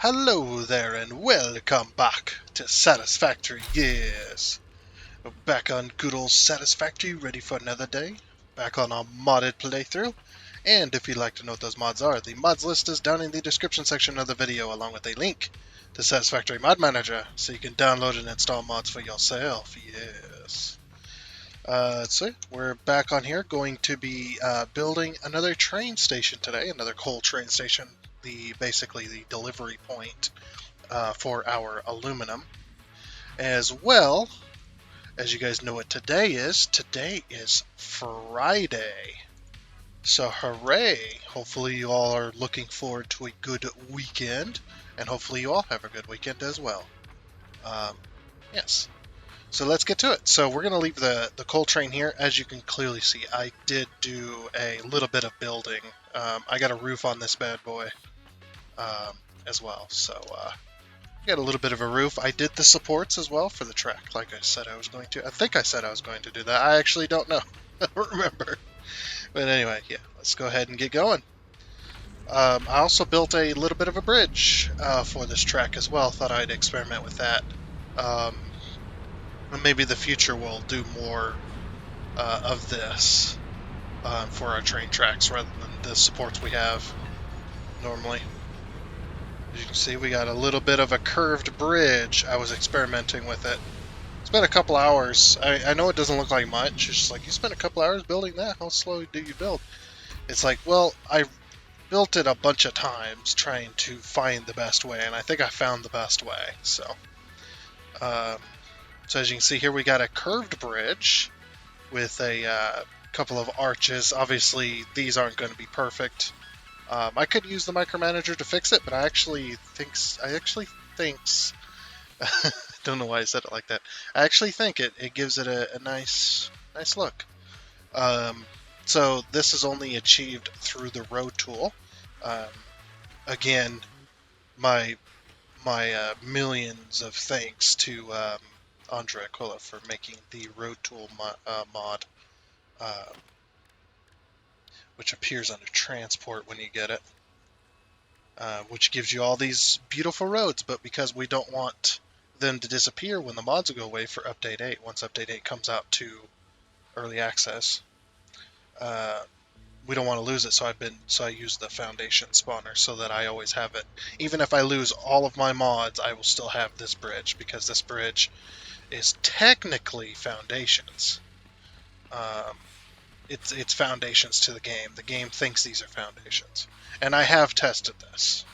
Hello there and welcome back to Satisfactory, yes. We're back on good old Satisfactory, ready for another day. Back on our modded playthrough. And if you'd like to know what those mods are, the mods list is down in the description section of the video along with a link to Satisfactory Mod Manager so you can download and install mods for yourself, yes. Let's see, we're back on here going to be building another train station today, another coal train station. Basically the delivery point for our aluminum. As well, as you guys know what today is Friday. So hooray! Hopefully you all are looking forward to a good weekend, and hopefully you all have a good weekend as well. Yes. So let's get to it. So we're going to leave the coal train here. As you can clearly see, I did do a little bit of building. I got a roof on this bad boy. As well. So got a little bit of a roof. I did the supports as well for the track, like I said I was going to. I think I said I was going to do that. I actually don't know. I don't remember. But anyway, yeah, let's go ahead and get going. I also built a little bit of a bridge for this track as well. Thought I'd experiment with that. Maybe the future will do more of this for our train tracks rather than the supports we have normally. As you can see, we got a little bit of a curved bridge. I was experimenting with it. It's been a couple hours. I know it doesn't look like much. It's just like, you spent a couple hours building that? How slowly do you build? It's like, well, I built it a bunch of times trying to find the best way, and I think I found the best way. So as you can see here, we got a curved bridge with a couple of arches. Obviously, these aren't going to be perfect. I could use the micromanager to fix it, but I actually thinks don't know why I said it like that. I actually think it gives it a nice look. So this is only achieved through the road tool. Again, my millions of thanks to Andre Aquila for making the road tool mod. Which appears under transport when you get it, which gives you all these beautiful roads, but because we don't want them to disappear when the mods go away for Update 8, once Update 8 comes out to early access, we don't want to lose it, so I use the foundation spawner so that I always have it. Even if I lose all of my mods, I will still have this bridge, because this bridge is technically foundations. It's foundations to the game. The game thinks these are foundations, and I have tested this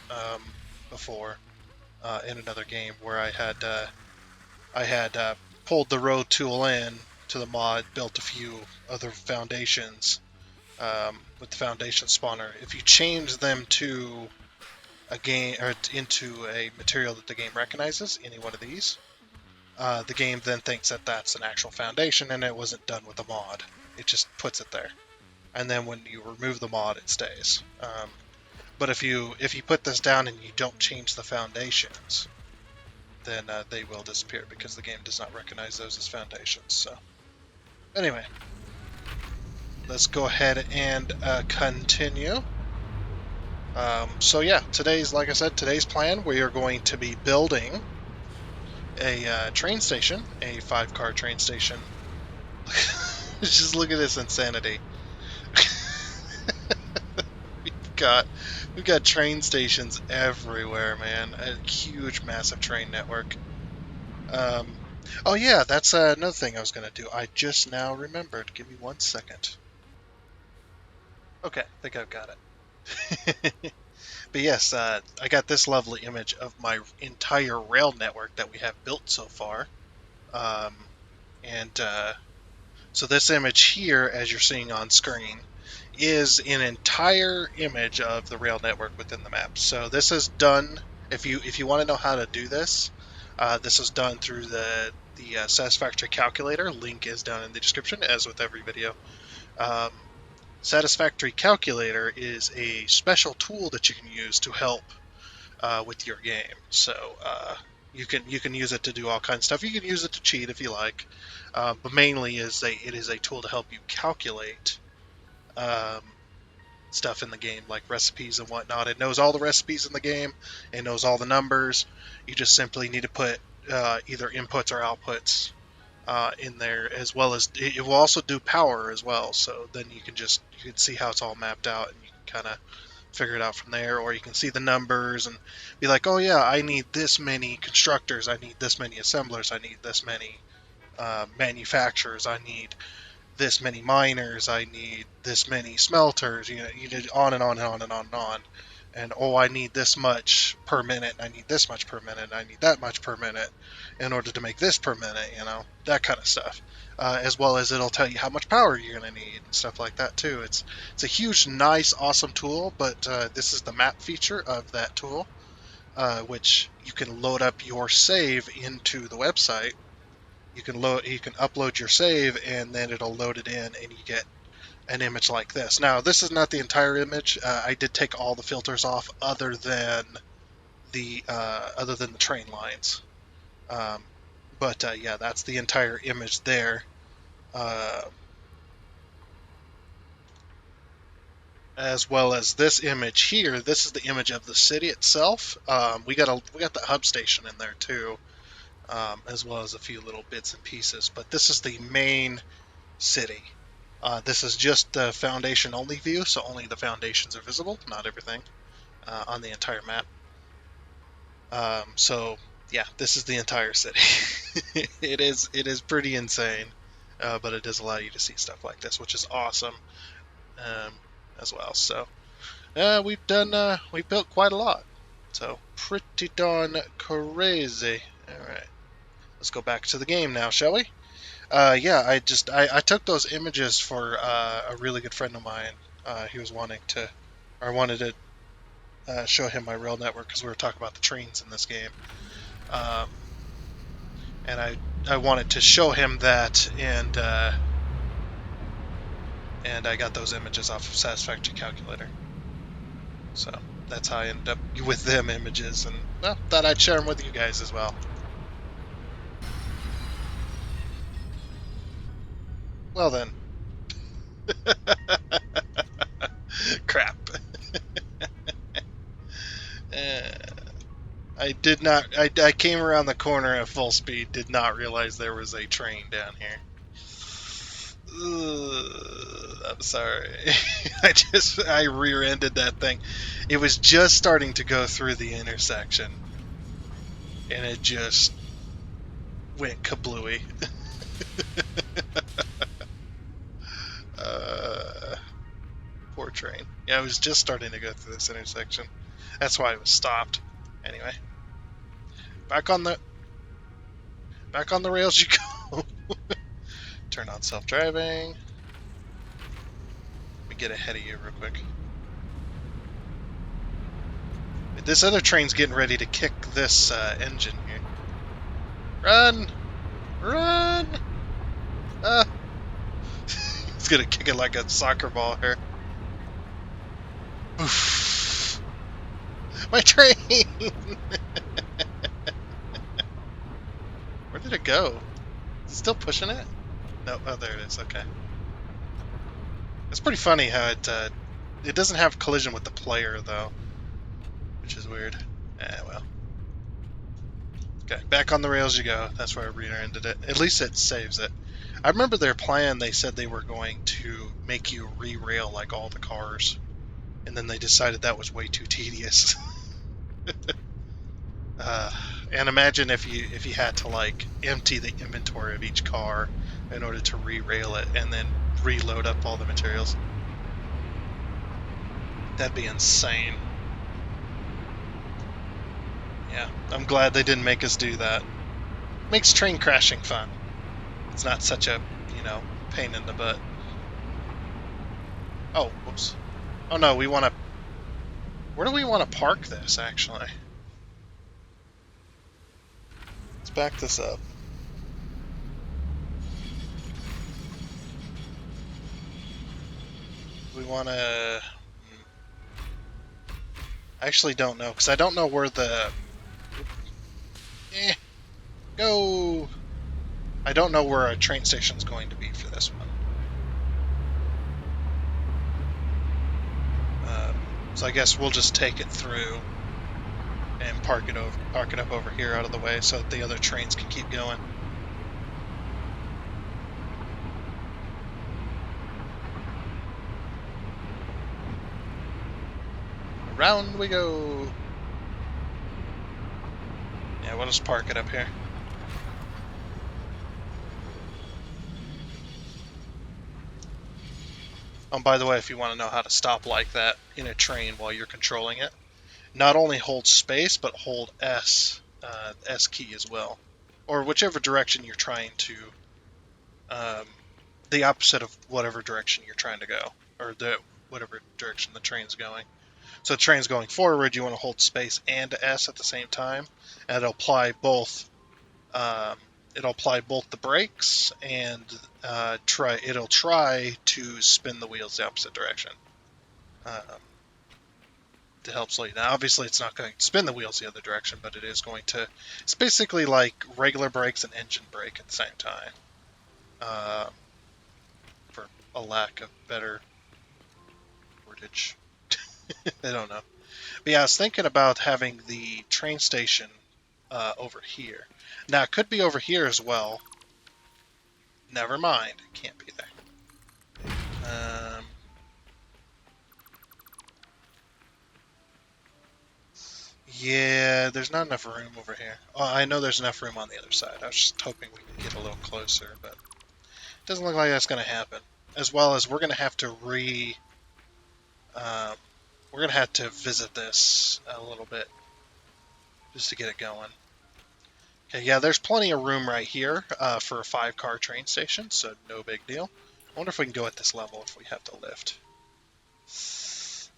before in another game where I had pulled the road tool in to the mod, built a few other foundations with the foundation spawner. If you change them to a game or into a material that the game recognizes, any one of these, the game then thinks that that's an actual foundation, and it wasn't done with a mod. It just puts it there, and then when you remove the mod, it stays. But if you put this down and you don't change the foundations, then they will disappear because the game does not recognize those as foundations. So anyway, let's go ahead and continue. So yeah, like I said, today's plan, we are going to be building a train station, a 5-car train station. Just look at this insanity. We've got train stations everywhere, man. A huge, massive train network. Oh yeah, that's another thing I was gonna do. I just now remembered. Give me 1 second. Okay, I think I've got it. But yes, I got this lovely image of my entire rail network that we have built so far. So this image here, as you're seeing on screen, is an entire image of the rail network within the map. So this is done, if you want to know how to do this, this is done through the Satisfactory calculator. Link is down in the description, as with every video. Satisfactory calculator is a special tool that you can use to help with your game. So you can use it to do all kinds of stuff. You can use it to cheat if you like, but mainly it is a tool to help you calculate stuff in the game, like recipes and whatnot. It knows all the recipes in the game. It knows all the numbers. You just simply need to put either inputs or outputs in there, as well as it will also do power as well. So then you can see how it's all mapped out, and you can kind of figure it out from there. Or you can see the numbers and be like, oh yeah, I need this many constructors, I need this many assemblers, I need this many manufacturers, I need this many miners, I need this many smelters, you did on and on and on and on and on. And oh, I need this much per minute, I need this much per minute, I need that much per minute in order to make this per minute, that kind of stuff. As well as it'll tell you how much power you're going to need and stuff like that too. It's a huge, nice, awesome tool, but this is the map feature of that tool, which you can load up your save into the website. You can upload your save, and then it'll load it in, and you get an image like this. Now, this is not the entire image. I did take all the filters off, other than the train lines. But yeah, that's the entire image there. As well as this image here. This is the image of the city itself. We got the hub station in there too, as well as a few little bits and pieces. But this is the main city. This is just the foundation only view, so only the foundations are visible, not everything on the entire map. So yeah, this is the entire city. It is pretty insane, but it does allow you to see stuff like this, which is awesome as well. So we've built quite a lot, so pretty darn crazy. All right, let's go back to the game now, shall we? Yeah, I took those images for a really good friend of mine. He was wanted to show him my rail network, because we were talking about the trains in this game. And I wanted to show him that, and I got those images off of Satisfactory Calculator. So that's how I ended up with them images, and well, thought I'd share them with you guys as well. Well then. Crap. I did not. I came around the corner at full speed. Did not realize there was a train down here. I'm sorry. I rear-ended that thing. It was just starting to go through the intersection, and it just went kablooey. Poor train. Yeah, I was just starting to go through this intersection. That's why it was stopped. Anyway, back on the rails you go. Turn on self-driving. Let me get ahead of you real quick. This other train's getting ready to kick this engine here. Run! Run! It's gonna kick it like a soccer ball here. Oof. My train! Where did it go? Is it still pushing it? No, oh, there it is. Okay. It's pretty funny how it doesn't have collision with the player though, which is weird. Well. Okay, back on the rails you go. That's where I rear-ended it. At least it saves it. I remember their plan. They said they were going to make you re-rail like all the cars, and then they decided that was way too tedious. And imagine if you had to like empty the inventory of each car in order to re-rail it and then reload up all the materials. That'd be insane. Yeah, I'm glad they didn't make us do that. Makes train crashing fun. It's not such a, pain in the butt. Oh, whoops. Oh no, we want to... Where do we want to park this, actually? Let's back this up. We want to... I actually don't know, because I don't know where the... Go! I don't know where a train station's going to be for this one. So I guess we'll just take it through and park it up over here out of the way so that the other trains can keep going. Around we go. Yeah, we'll just park it up here. Oh, by the way, if you want to know how to stop like that in a train while you're controlling it, not only hold space, but hold S key as well. Or whichever direction you're trying to, um, the opposite of whatever direction you're trying to go, or whatever direction the train's going. So the train's going forward, you want to hold space and S at the same time, and um, it'll apply both the brakes and it'll try to spin the wheels the opposite direction. Um, to help slow you down. Obviously, it's not going to spin the wheels the other direction, but it is going to. It's basically like regular brakes and engine brake at the same time, uh, for a lack of better wordage. I don't know. But yeah, I was thinking about having the train station over here. Now, it could be over here as well. Never mind. It can't be there. Yeah, there's not enough room over here. Oh, I know there's enough room on the other side. I was just hoping we could get a little closer, but it doesn't look like that's going to happen. As well as we're going to have to um, we're going to have to visit this a little bit just to get it going. Okay, yeah, there's plenty of room right here for a 5-car train station, so no big deal. I wonder if we can go at this level if we have to lift.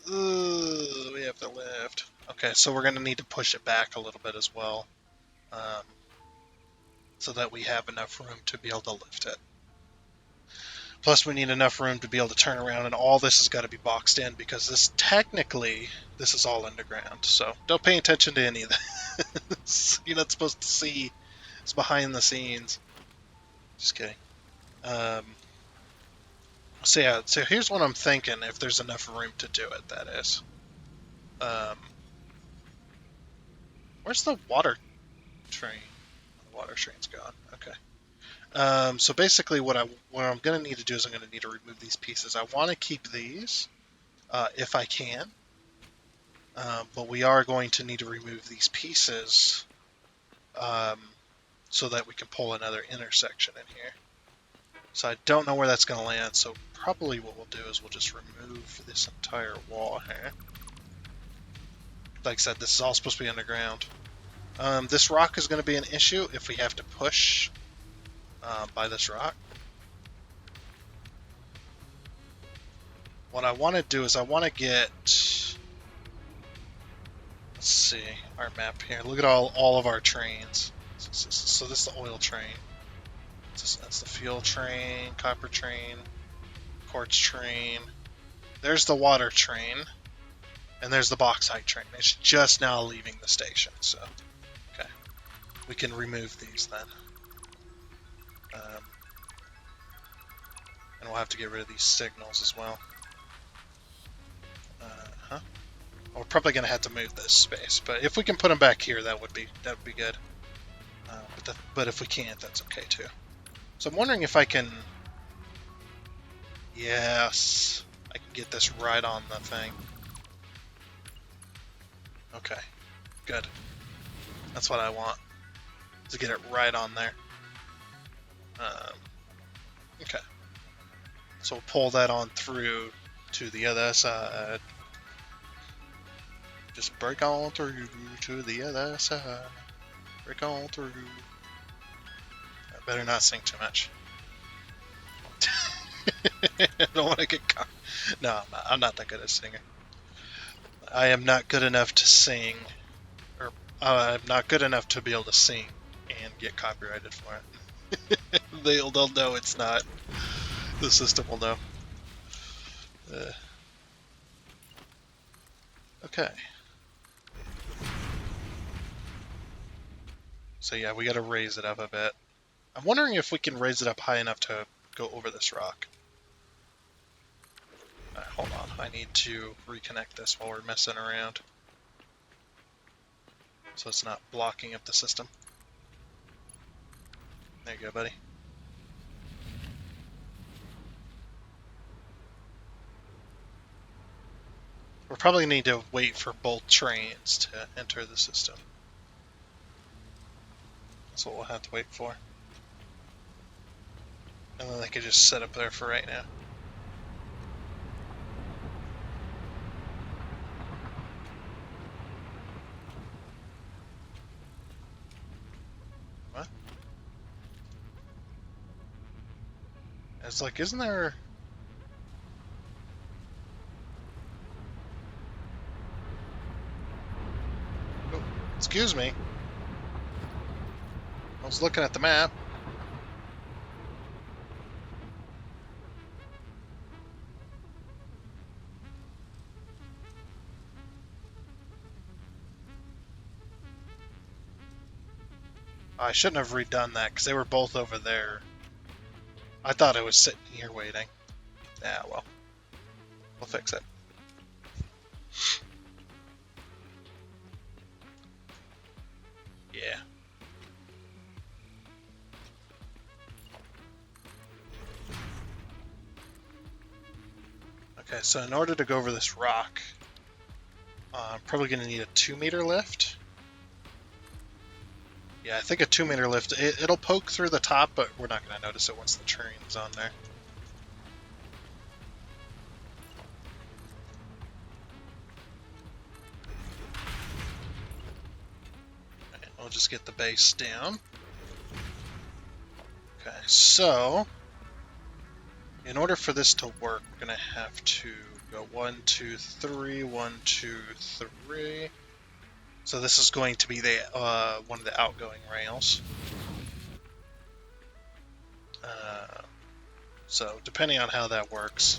We have to lift. Okay, so we're going to need to push it back a little bit as well, um, so that we have enough room to be able to lift it. Plus, we need enough room to be able to turn around, and all this has got to be boxed in because this is all underground. So don't pay attention to any of this. You're not supposed to see. It's behind the scenes. Just kidding. Um, so yeah, so here's what I'm thinking. If there's enough room to do it, that is. Um, where's the water train? The water train's gone. Okay. So basically, what I'm going to need to do is I'm going to need to remove these pieces. I want to keep these if I can. But we are going to need to remove these pieces um, so that we can pull another intersection in here. So I don't know where that's going to land, so probably what we'll do is we'll just remove this entire wall here. Like I said, this is all supposed to be underground. This rock is going to be an issue if we have to push by this rock. What I want to do is I want to get... Let's see, our map here. Look at all of our trains. So this is the oil train. That's the fuel train, copper train, quartz train. There's the water train, and there's the bauxite train. It's just now leaving the station, so okay, we can remove these then. And we'll have to get rid of these signals as well. Huh? We're probably going to have to move this space, but if we can put them back here, that would be good. But if we can't, that's okay too. So I'm wondering if I can. Yes, I can get this right on the thing. Okay, good. That's what I want, to get it right on there. Okay, so we'll pull that on through to the other side. Just break on through to the other side. Break on through. I better not sing too much. I don't want to get caught. No, I'm not that good at singing. I am not good enough to sing, or I'm not good enough to be able to sing and get copyrighted for it. They'll know it's not. The system will know. Okay. So yeah, we got to raise it up a bit. I'm wondering if we can raise it up high enough to go over this rock. Alright, hold on. I need to reconnect this while we're messing around, so it's not blocking up the system. There you go, buddy. We'll probably need to wait for both trains to enter the system. That's what we'll have to wait for. And then they could just set up there for right now. What? It's like, isn't there... Oh, excuse me. I was looking at the map. I shouldn't have redone that because they were both over there. I thought it was sitting here waiting. Yeah, well. We'll fix it. Yeah. Okay, so in order to go over this rock, I'm probably going to need a 2-meter lift. Yeah, I think a 2-meter lift, it'll poke through the top, but we're not going to notice it once the train's on there. Okay, we'll just get the base down. Okay, so in order for this to work, we're going to have to go 1, 2, 3, 1, 2, 3. So this is going to be the one of the outgoing rails. So depending on how that works,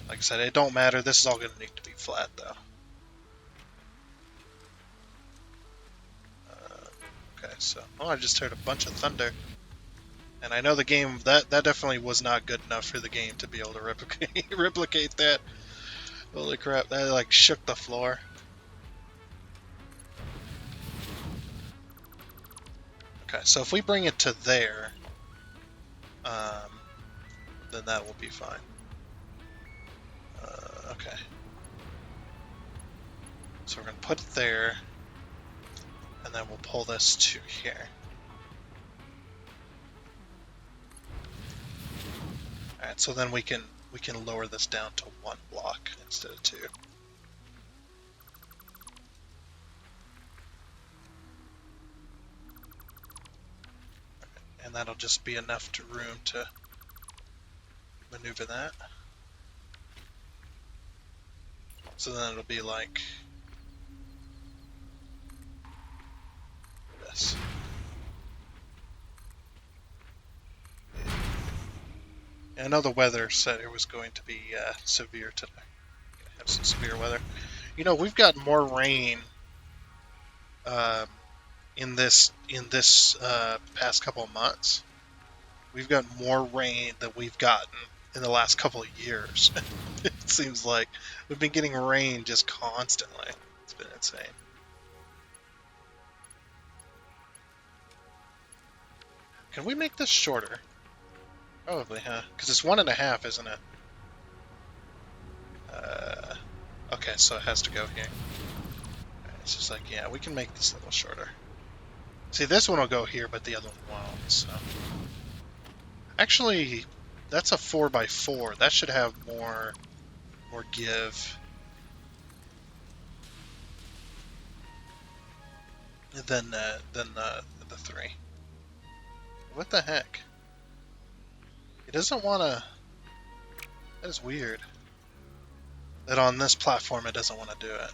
like I said, it don't matter. This is all going to need to be flat, though. Okay, so I just heard a bunch of thunder, and I know the game that definitely was not good enough for the game to be able to replicate that. Holy crap! That like shook the floor. Okay, so if we bring it to there, then that will be fine. Okay. So we're going to put it there, and then we'll pull this to here. Alright, so then we can lower this down to 1 block instead of 2. And that'll just be enough room to maneuver that. So then it'll be like this. And I know the weather said it was going to be severe today. Gonna have some severe weather. You know, we've got more rain in this past couple of months. We've got more rain than we've gotten in the last couple of years. It seems like we've been getting rain just constantly. It's been insane. Can we make this shorter? Probably, huh? Because it's 1.5, isn't it? Okay, so it has to go here. Right, it's just like, yeah, we can make this a little shorter. See, this one will go here, but the other one won't, so... Actually, that's a 4x4. That should have more give than the 3. What the heck? It doesn't want to... That is weird. That on this platform it doesn't want to do it.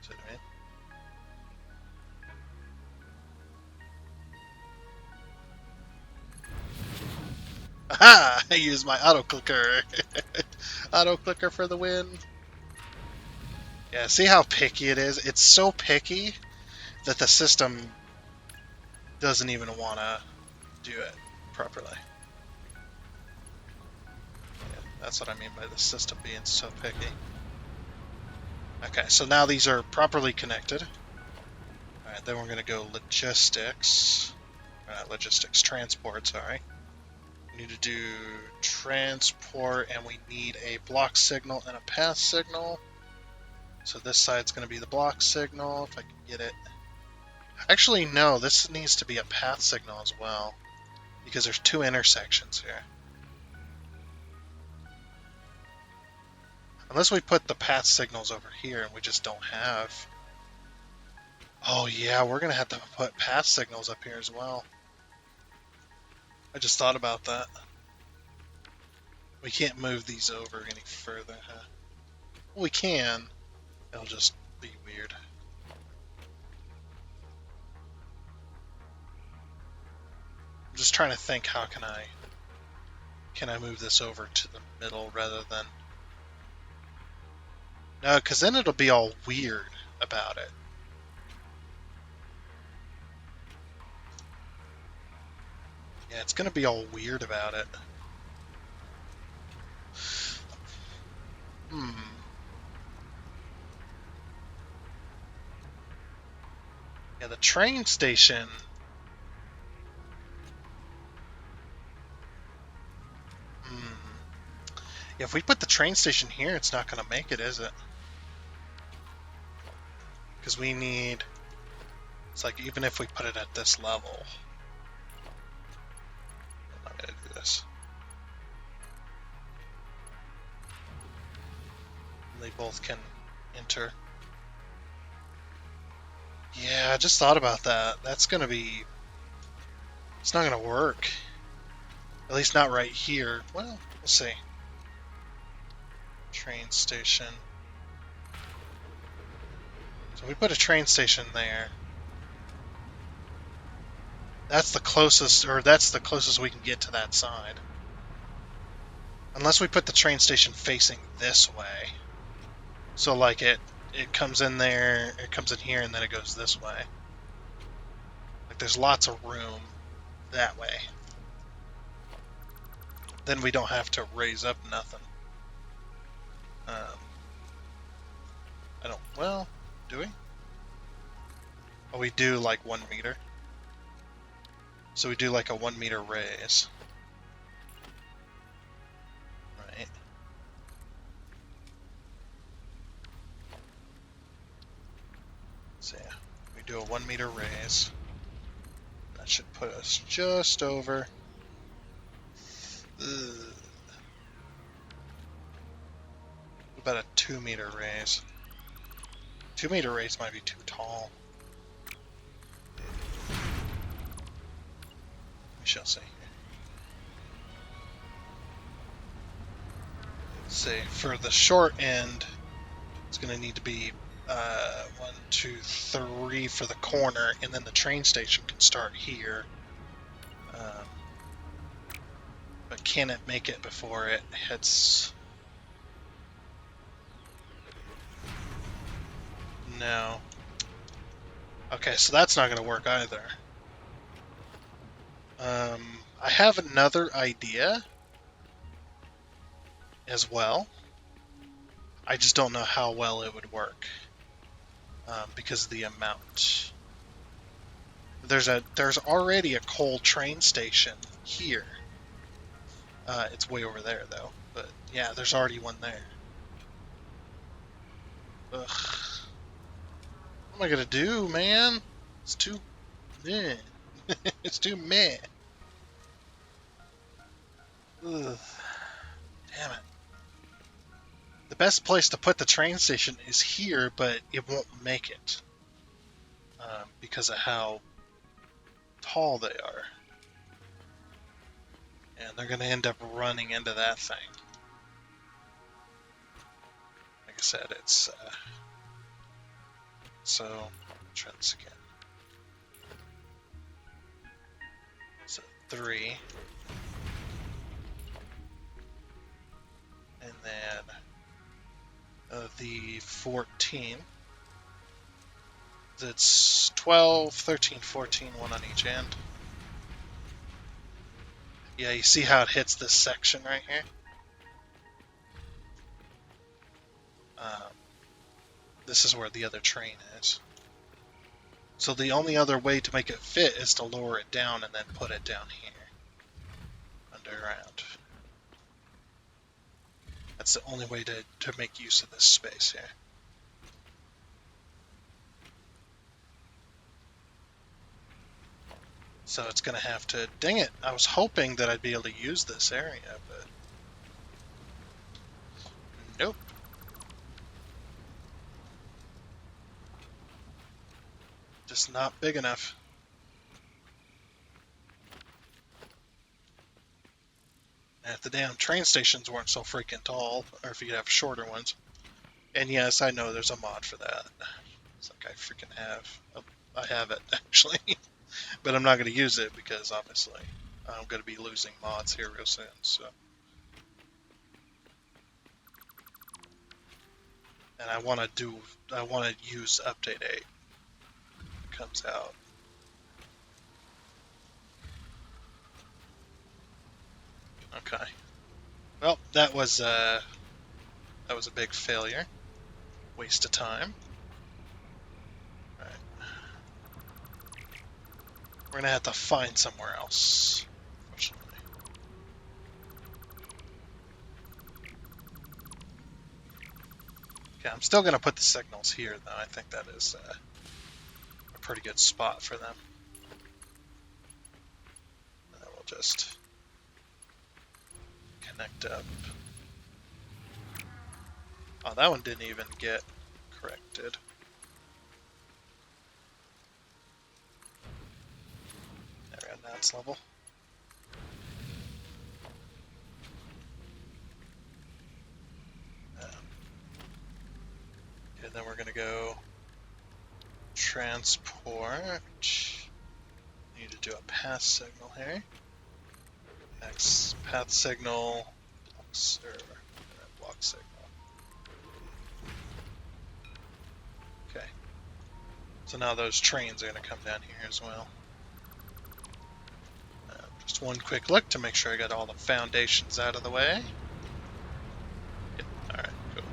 See what I mean? Aha! I used my auto clicker. Auto clicker for the win. Yeah, see how picky it is? It's so picky that the system doesn't even want to do it properly. That's what I mean by the system being so picky. Okay, so now these are properly connected. Alright, then we're going to go logistics. Not logistics, transport, sorry. We need to do transport, and we need a block signal and a path signal. So this side's going to be the block signal, if I can get it. Actually, no, this needs to be a path signal as well, because there's two intersections here. Unless we put the path signals over here and we just don't have. Oh yeah, we're going to have to put path signals up here as well. I just thought about that. We can't move these over any further, huh? Well, we can. It'll just be weird. I'm just trying to think, how can I move this over to the middle rather than... No, because then it'll be all weird about it. Yeah, it's going to be all weird about it. Yeah, the train station... Yeah, if we put the train station here, it's not going to make it, is it? Because we need... It's like, even if we put it at this level... I'm not going to do this. They both can enter. Yeah, I just thought about that. That's going to be... It's not going to work. At least not right here. Well, we'll see. Train station. So we put a train station there. That's the closest, or that's the closest we can get to that side. Unless we put the train station facing this way. So like it comes in there, it comes in here, and then it goes this way. Like there's lots of room that way. Then we don't have to raise up nothing. I don't, well, do we? Oh, we do like 1 meter. So we do like a 1 meter raise. Right. So yeah, we do a 1 meter raise. That should put us just over. What about a 2 meter raise? 2 meter raise might be too tall. We shall see. Let's see, for the short end, it's going to need to be 1, 2, 3 for the corner, and then the train station can start here. But can it make it before it hits? No. Okay, so that's not going to work either. I have another idea as well. I just don't know how well it would work because of the amount. There's already a coal train station here. It's way over there though, but yeah, there's already one there. Ugh. What am I gonna do, man? It's too meh. It's too meh. Ugh. Damn it. The best place to put the train station is here, but it won't make it because of how tall they are. And they're going to end up running into that thing. Like I said, it's... so, try this again. So, 3. And then the 14. It's 12, 13, 14, one on each end. Yeah, you see how it hits this section right here? Um, this is where the other train is. So the only other way to make it fit is to lower it down and then put it down here. Underground. That's the only way to make use of this space here. So it's going to have to... Dang it, I was hoping that I'd be able to use this area, but... Nope. Just not big enough. And if the damn train stations weren't so freaking tall, or if you could have shorter ones. And yes, I know there's a mod for that. It's like I freaking have. I have it, actually. But I'm not going to use it because, obviously, I'm going to be losing mods here real soon, so... And I want to use update 8. It comes out. Okay. Well, that was a big failure. Waste of time. Alright. We're gonna have to find somewhere else, unfortunately. Okay, I'm still gonna put the signals here, though. I think that is a pretty good spot for them. And we'll just connect up. Oh, that one didn't even get corrected. There, and that's level. Okay, then we're gonna go transport. Need to do a path signal here. Next path signal, block signal. Okay. So now those trains are going to come down here as well. Just one quick look to make sure I got all the foundations out of the way. Yep. Alright, cool.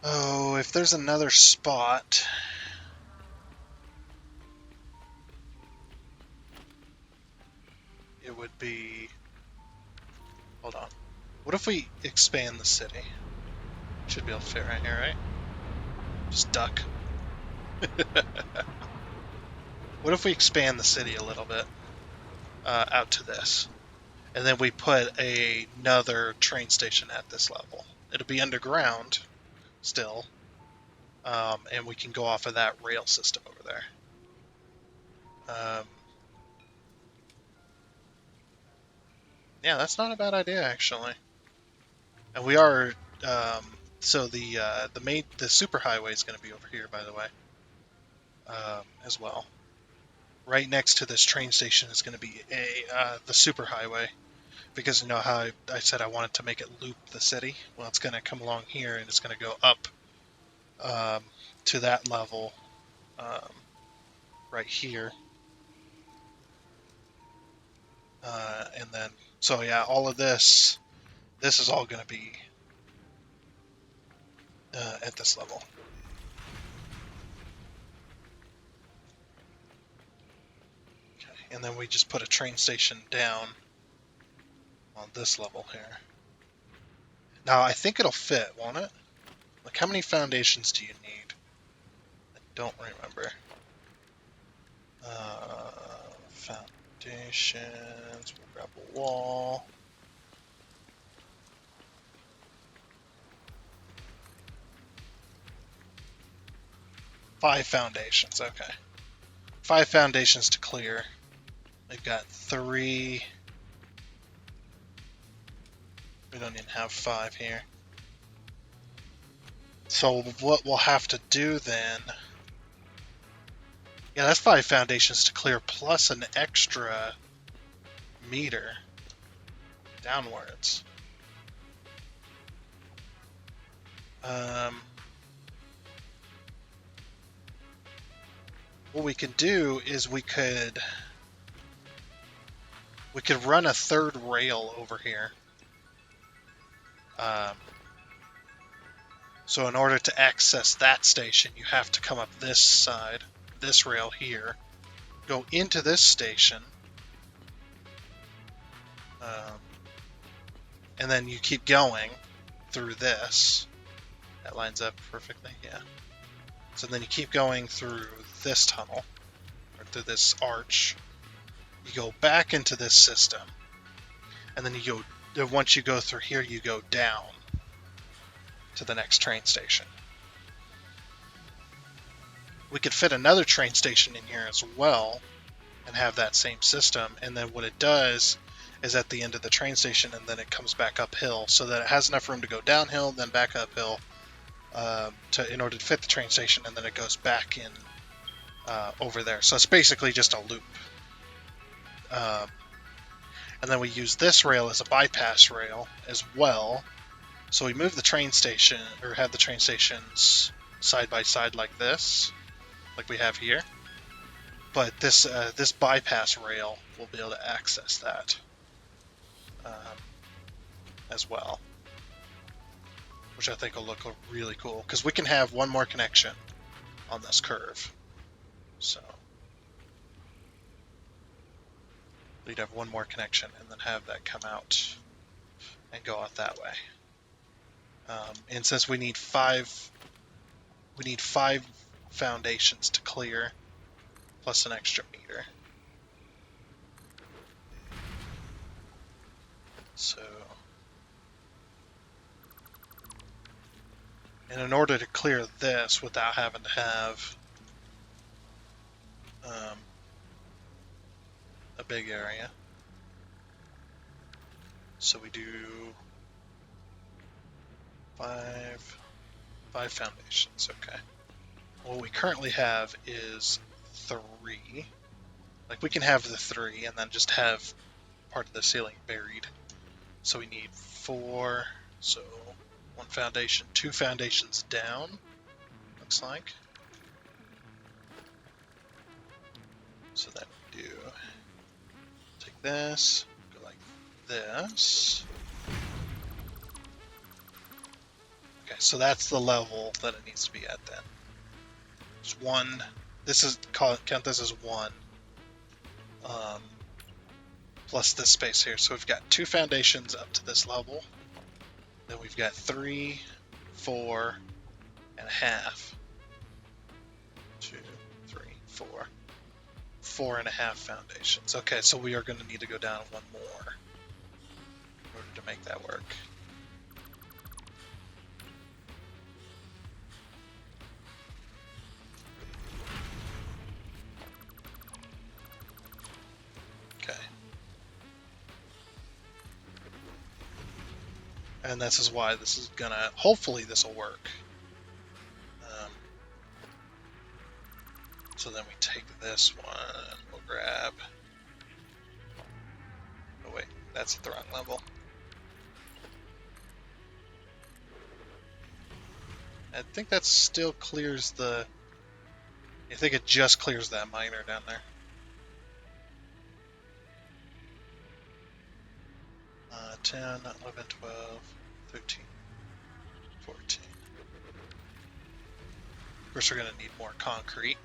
Oh, if there's another spot... It would be... Hold on. What if we expand the city? Should be able to fit right here, right? Just duck. What if we expand the city a little bit out to this? And then we put another train station at this level. It'll be underground still. And we can go off of that rail system over there. Yeah, that's not a bad idea, actually. And we are... so the superhighway is going to be over here, by the way, as well. Right next to this train station is going to be the superhighway, because you know how I said I wanted to make it loop the city? Well, it's going to come along here, and it's going to go up to that level right here. And then, so yeah, all of this is all going to be at this level. Okay, and then we just put a train station down on this level here. Now, I think it'll fit, won't it? Like, how many foundations do you need? I don't remember. Foundations, we'll grab a wall. Five foundations, okay. 5 foundations to clear. We've got 3. We don't even have 5 here. So what we'll have to do then... Yeah, that's 5 foundations to clear plus an extra meter downwards. what we can do is we could run a third rail over here. So in order to access that station, you have to come up this side, this rail here, go into this station, and then you keep going through this. That lines up perfectly, yeah. So then you keep going through this tunnel, or through this arch. You go back into this system, and then once you go through here, you go down to the next train station. We could fit another train station in here as well, and have that same system, and then what it does is at the end of the train station, and then it comes back uphill, so that it has enough room to go downhill, then back uphill, in order to fit the train station, and then it goes back in over there. So it's basically just a loop. And then we use this rail as a bypass rail as well. So we move the train station, or have the train stations side by side like this, like we have here. But this bypass rail will be able to access that as well, which I think will look really cool, because we can have one more connection on this curve. So we'd have one more connection and then have that come out and go out that way. And since we need five foundations to clear, plus an extra meter. So, and in order to clear this without having to have a big area, so we do five foundations. Okay. What we currently have is 3. Like, we can have the 3 and then just have part of the ceiling buried. So we need 4. So 1 foundation, 2 foundations down, looks like. So then we do take this, go like this. Okay, so that's the level that it needs to be at then. It's 1. This is count this as 1. Plus this space here. So we've got 2 foundations up to this level. Then we've got 3, 4, and a half. 2, 3, 4. 4 and a half foundations. Okay, so we are going to need to go down 1 more in order to make that work. And this is why this is gonna, hopefully this will work. So then we take this one, we'll grab, oh wait, that's at the wrong level. I think that still clears I think it just clears that miner down there. 10, 11, 12, 13, 14. Of course, we're going to need more concrete.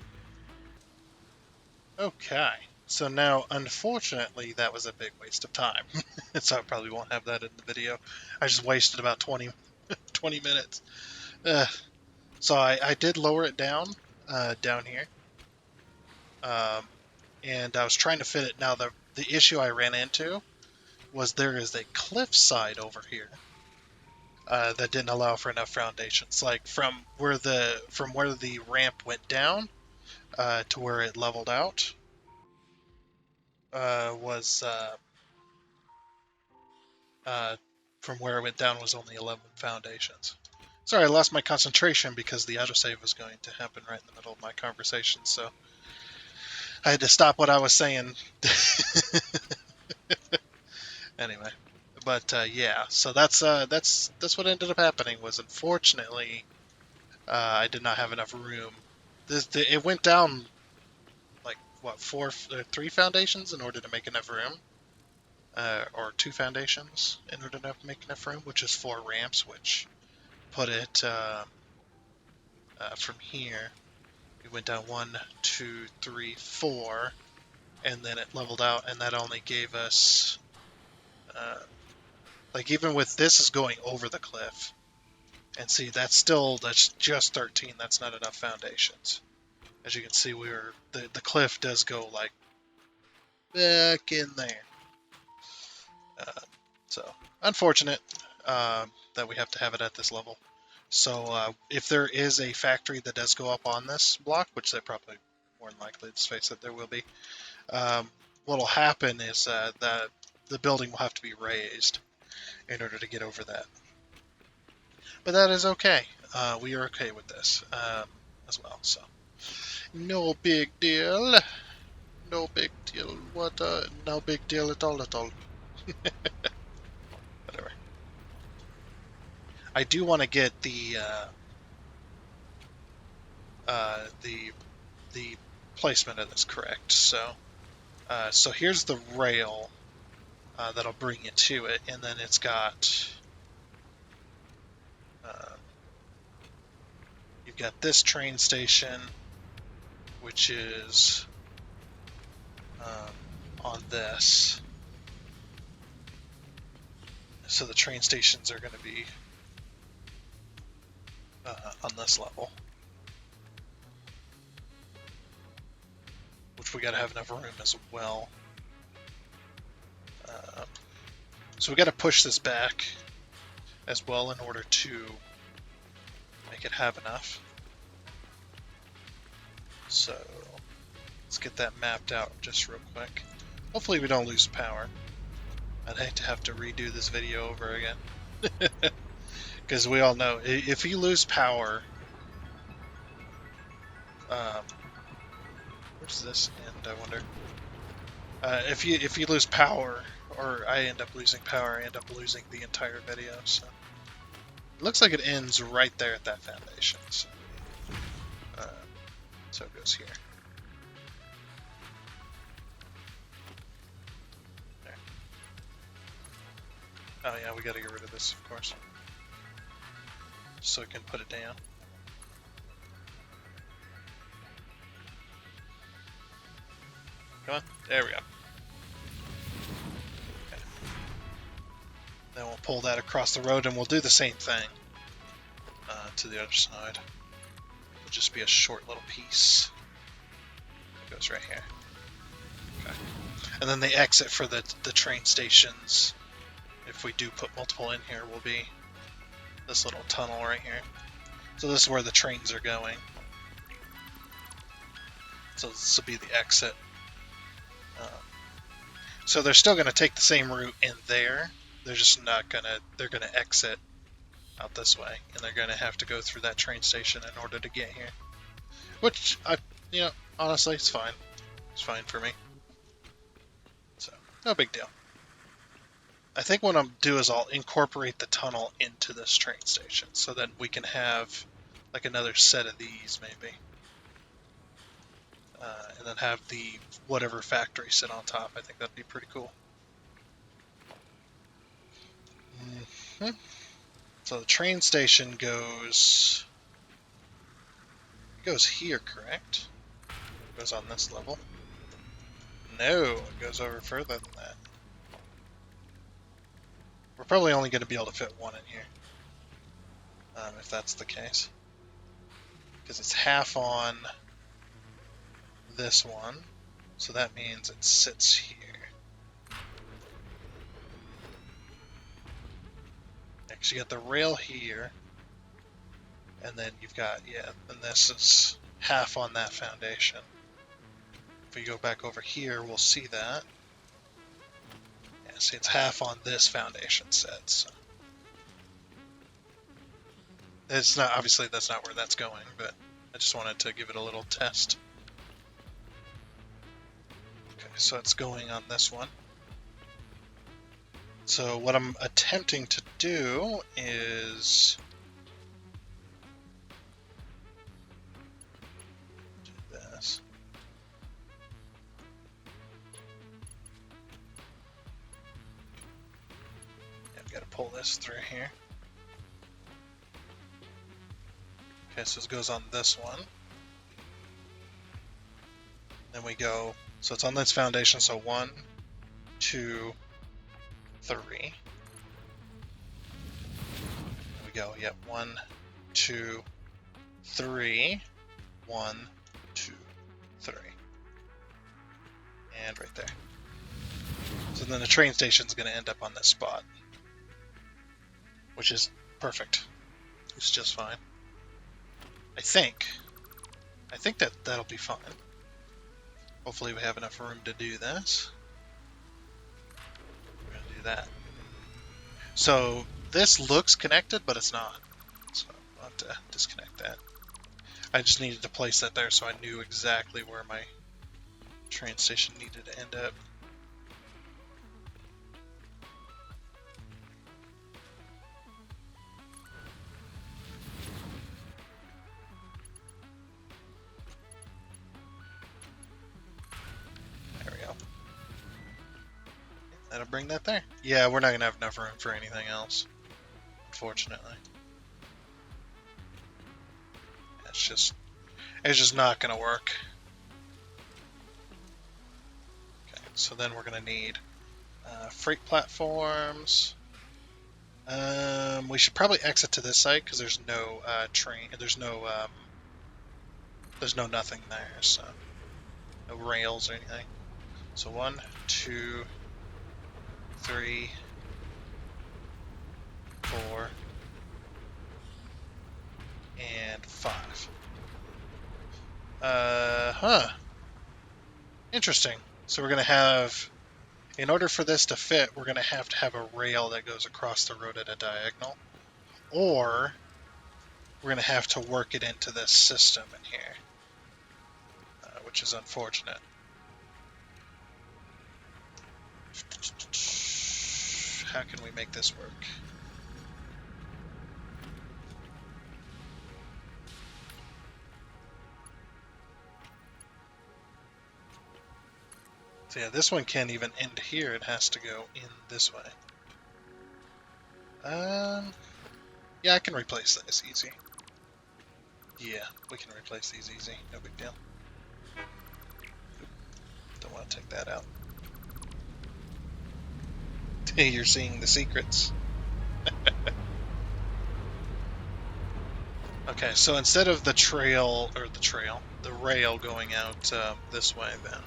Okay, so now, unfortunately, that was a big waste of time. So I probably won't have that in the video. I just wasted about 20 minutes. So I did lower it down here. And I was trying to fit it. Now, the issue I ran into was there is a cliffside over here that didn't allow for enough foundations. Like from where the ramp went down to where it leveled out was from where it went down was only 11 foundations. Sorry, I lost my concentration because the autosave was going to happen right in the middle of my conversation, so I had to stop what I was saying. Anyway, but yeah, so that's what ended up happening. Was unfortunately I did not have enough room. It went down what, 3 foundations in order to make enough room, or 2 foundations in order to make enough room, which is 4 ramps, which put it from here. We went down 1, 2, 3, 4, and then it leveled out, and that only gave us, like, even with this is going over the cliff, and see, that's just 13. That's not enough foundations. As you can see, the cliff does go like back in there. So unfortunate that we have to have it at this level. So if there is a factory that does go up on this block, which they probably more than likely, let's face it, there will be. What will happen is that the building will have to be raised in order to get over that. But that is okay. We are okay with this as well. So no big deal. No big deal. What? No big deal at all. At all. Whatever. I do want to get the placement of this correct. So so here's the rail that'll bring you to it, and then it's got you've got this train station, which is on this. So the train stations are going to be on this level, which we got to have enough room as well. So we got to push this back as well in order to make it have enough. So let's get that mapped out just real quick. Hopefully we don't lose power. I'd hate to have to redo this video over again. Because we all know, if you lose power... where's this end, I wonder? If you lose power, or I end up losing power, I end up losing the entire video, so... It looks like it ends right there at that foundation, so... So it goes here. There. Oh yeah, we gotta get rid of this, of course. So we can put it down. Come on, there we go. Okay. Then we'll pull that across the road and we'll do the same thing to the other side. It'll just be a short little piece. It goes right here. Okay. And then the exit for the train stations, if we do put multiple in here, will be this little tunnel right here. So this is where the trains are going. So this will be the exit. So they're still going to take the same route in there. They're just not going to, they're going to exit out this way. And they're going to have to go through that train station in order to get here. Which, honestly, it's fine. It's fine for me. So, no big deal. I think what I'll do is I'll incorporate the tunnel into this train station. So that we can have like another set of these maybe. And then have the whatever factory sit on top. I think that'd be pretty cool. Mm-hmm. So the train station goes here, correct? It goes on this level. No, it goes over further than that. We're probably only going to be able to fit one in here, if that's the case. Because it's half on this one, so that means it sits here. Next you got the rail here, and then you've got, and this is half on that foundation. If we go back over here, we'll see that. Yeah, see, it's half on this foundation set, so. It's not, obviously that's not where that's going, but I just wanted to give it a little test. Okay, so it's going on this one. So what I'm attempting to do is do this. pull this through here. Okay, so it goes on this one. Then we go, so it's on this foundation, so 1, 2, 3. We go, yep, 1, 2, 3. 1, 2, 3. And right there. So then the train station's going to end up on this spot, which is perfect. It's just fine. I think that'll be fine. Hopefully we have enough room to do this. We're going to do that. So this looks connected, but it's not. So I'll have to disconnect that. I just needed to place that there so I knew exactly where my train station needed to end up. There we go. That'll bring that there. Yeah, we're not going to have enough room for anything else, unfortunately. It's just not going to work. Okay, so then we're going to need freight platforms. We should probably exit to this site because there's no train. There's no nothing there, so no rails or anything. So 1, 2, 3, 4, and 5. Interesting. So we're going to have, in order for this to fit, we're going to have a rail that goes across the road at a diagonal. Or we're going to have to work it into this system in here, which is unfortunate. How can we make this work? So yeah, this one can't even end here. It has to go in this way. Yeah, I can replace this easy. Yeah, we can replace these easy. No big deal. Don't want to take that out. You're seeing the secrets. Okay, so instead of the rail going out this way then.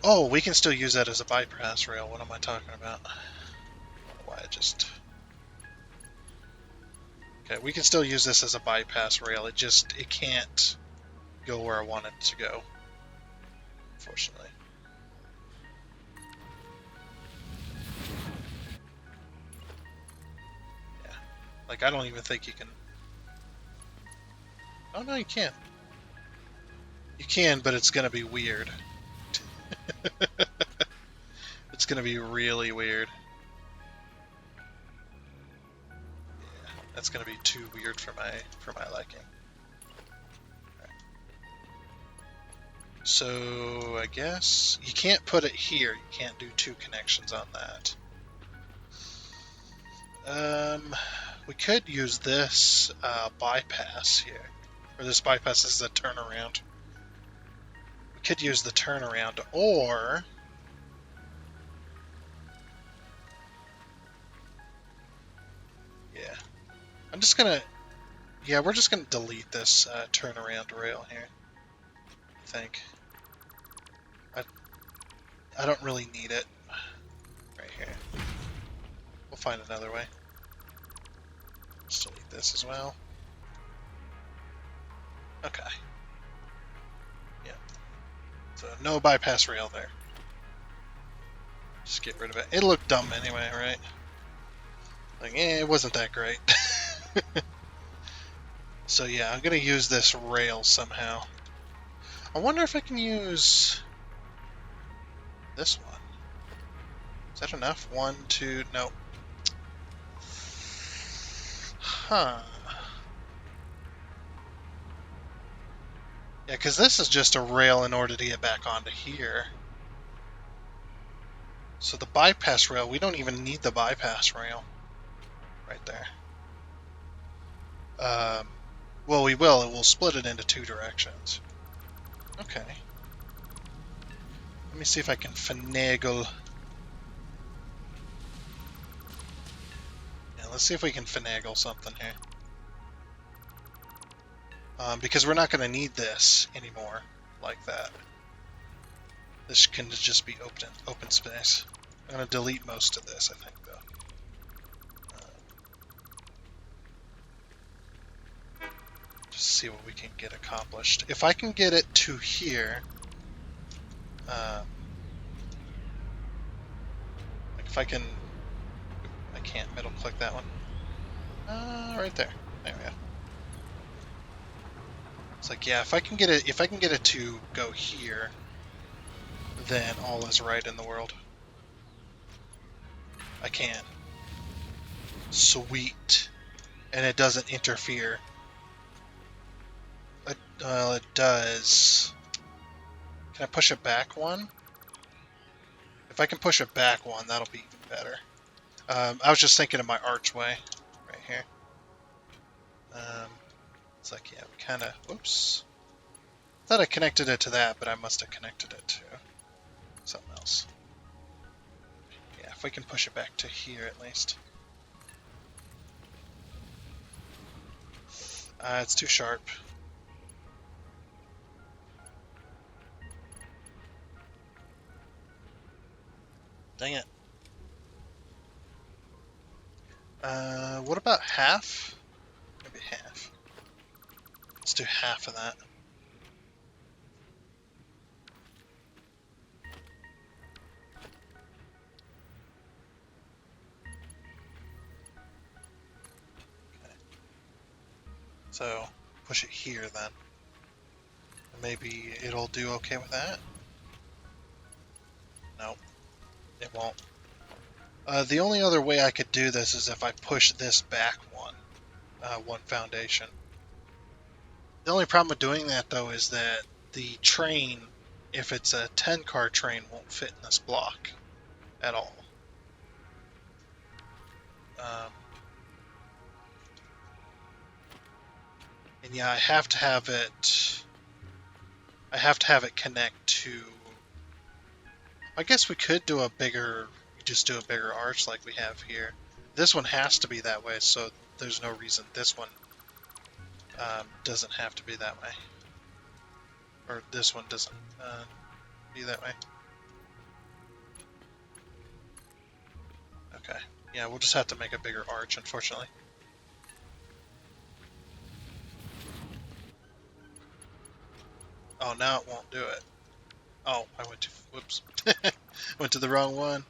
Oh, we can still use that as a bypass rail. What am I talking about? I don't know why I just... Okay, we can still use this as a bypass rail. It can't go where I want it to go, unfortunately. Yeah, like I don't even think you can... Oh no, you can. You can, but it's gonna be weird. It's gonna be really weird. Yeah, that's gonna be too weird for my liking. Right. So I guess you can't put it here. You can't do 2 connections on that. We could use this bypass here, or this bypass is a turnaround. We could use the turnaround, or yeah, I'm just gonna, yeah, we're just gonna delete this turnaround rail here. I think I don't really need it right here. We'll find another way. Let's delete this as well. Okay. Yeah. So no bypass rail there. Just get rid of it. It looked dumb anyway, right? Like, it wasn't that great. So yeah, I'm gonna use this rail somehow. I wonder if I can use this one. Is that enough? 1, 2, no. Huh. Yeah, because this is just a rail in order to get back onto here. So the bypass rail, we don't even need the bypass rail right there. Well, we will. It will split it into two directions. Okay. Let me see if I can finagle. Yeah, let's see if we can finagle something here. Because we're not going to need this anymore like that. This can just be open space. I'm going to delete most of this, I think, though. Just see what we can get accomplished. If I can get it to here, like if I can, I can't middle click that one. Right there. There we go. It's like, yeah, if I can get it to go here, then all is right in the world. I can. Sweet. And it doesn't interfere. Well, it does. Can I push it back one? If I can push it back one, that'll be even better. I was just thinking of my archway right here. It's like, yeah, we kind of, whoops. Thought I connected it to that, but I must have connected it to something else. Yeah, if we can push it back to here at least. It's too sharp. Dang it. What about half? Maybe half. Let's do half of that. Okay. So, push it here then. Maybe it'll do okay with that? No, it won't. The only other way I could do this is if I push this back one foundation. The only problem with doing that, though, is that the train, if it's a 10-car train, won't fit in this block at all. And yeah, I have to have it. I have to have it connect to. I guess we could do a bigger, just do a bigger arch like we have here. This one has to be that way, so there's no reason this one doesn't have to be that way. Or this one doesn't be that way. Okay. Yeah, we'll just have to make a bigger arch, unfortunately. Oh, now it won't do it. Oh, I went to, whoops. Went to the wrong one.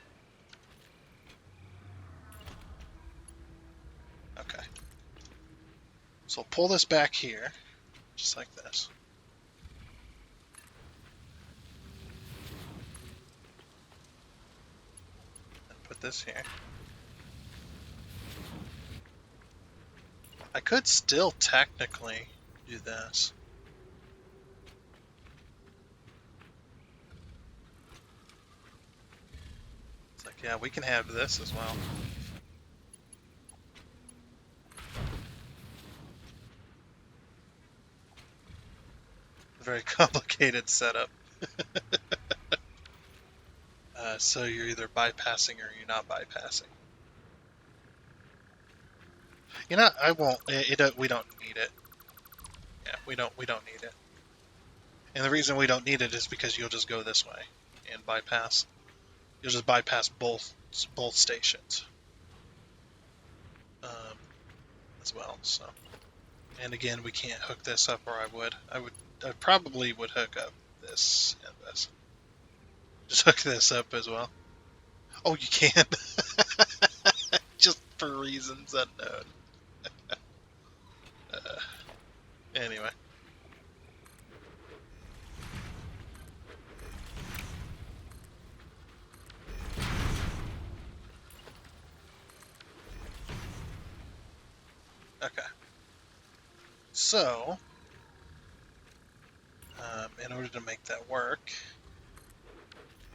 Okay. So pull this back here, just like this. And put this here. I could still technically do this. It's like, yeah, we can have this as well. Very complicated setup. So you're either bypassing or you're not bypassing. You know, I won't. We don't need it. Yeah, we don't need it. And the reason we don't need it is because you'll just go this way and bypass. You'll just bypass both stations as well. So, and again, we can't hook this up, or I probably would hook up this and this. Just hook this up as well. Oh, you can. Just for reasons unknown. Anyway. Okay. So, in order to make that work,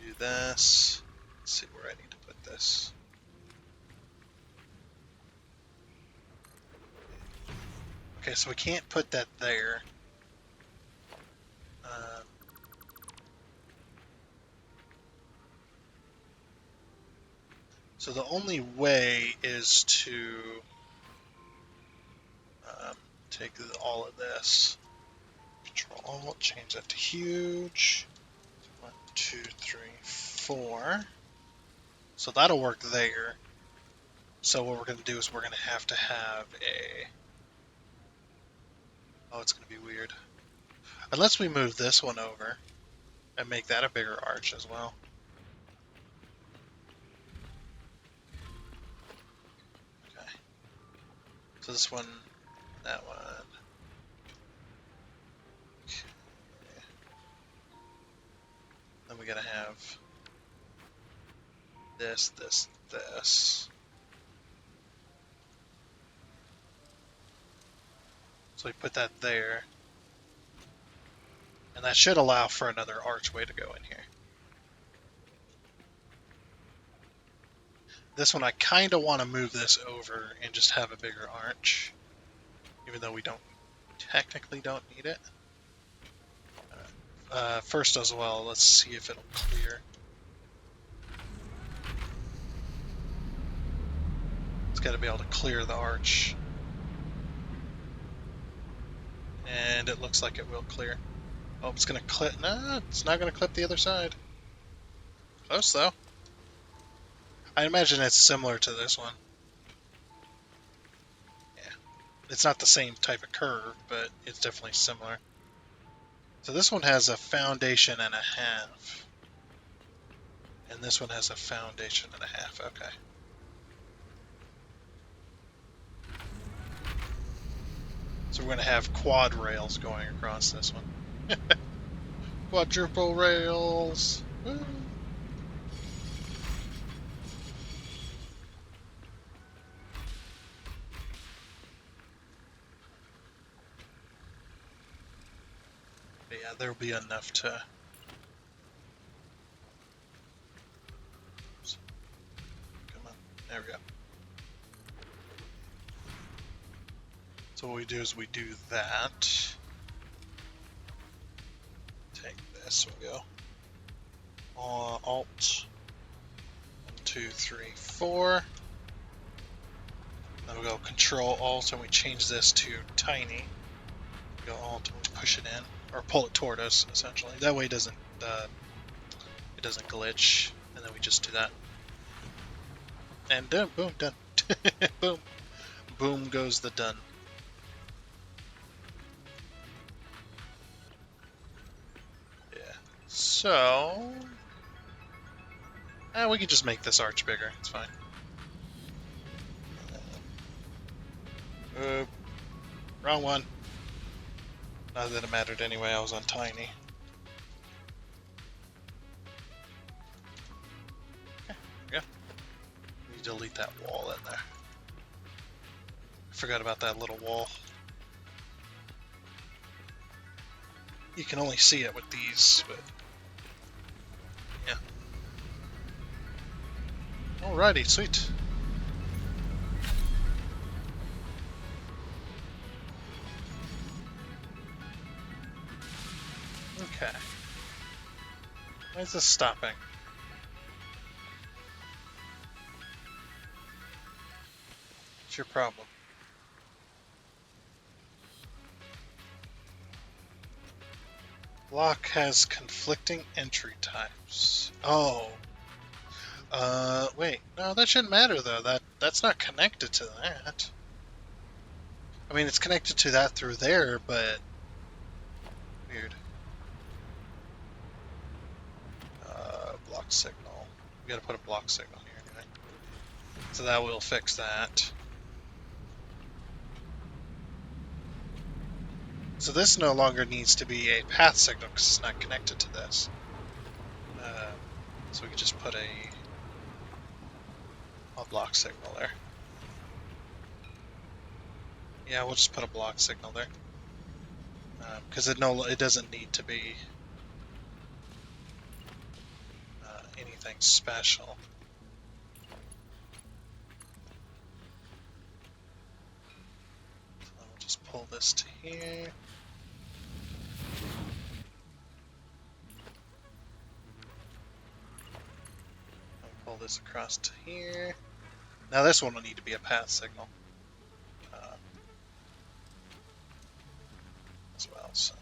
do this. Let's see where I need to put this. Okay, so we can't put that there. So the only way is to take all of this. Control Alt, change that to huge. 1, 2, 3, 4. So that'll work there. So what we're going to do is we're going to have a... Oh, it's going to be weird. Unless we move this one over and make that a bigger arch as well. Okay. So this one, that one. Okay. Then we got to have this, this, this. So we put that there. And that should allow for another archway to go in here. This one I kind of want to move this over and just have a bigger arch. Even though we technically don't need it. First as well, let's see if it'll clear. It's got to be able to clear the arch. And it looks like it will clear. Oh, it's going to clip. No, it's not going to clip the other side. Close, though. I imagine it's similar to this one. Yeah. It's not the same type of curve, but it's definitely similar. So this one has a foundation and a half. And this one has a foundation and a half. Okay. So we're going to have quad rails going across this one. Quadruple rails. Woo. But yeah, there'll be enough to... Come on. There we go. So what we do is we do that. Take this, we go. Alt. 1, 2, 3, 4. Then we go Control Alt and we change this to tiny. We go Alt and we push it in, or pull it toward us essentially. That way it doesn't glitch. And then we just do that. And done, boom, done. Boom. Boom goes the done. Yeah. So we can just make this arch bigger. It's fine. Wrong one. Not that it mattered anyway, I was on tiny. Okay, there we go. Need to delete that wall in there. I forgot about that little wall. You can only see it with these, but yeah. Alrighty, sweet. Okay. Why is this stopping? What's your problem? Block has conflicting entry types. Oh. Wait. No, that shouldn't matter though. That's not connected to that. I mean, it's connected to that through there, but weird. Block signal. We gotta put a block signal here anyway. So that will fix that. So this no longer needs to be a path signal because it's not connected to this. So we can just put a block signal there. Yeah, we'll just put a block signal there. Because it doesn't need to be anything anything special. So we'll just pull this to here. Pull this across to here. Now this one will need to be a path signal as well. So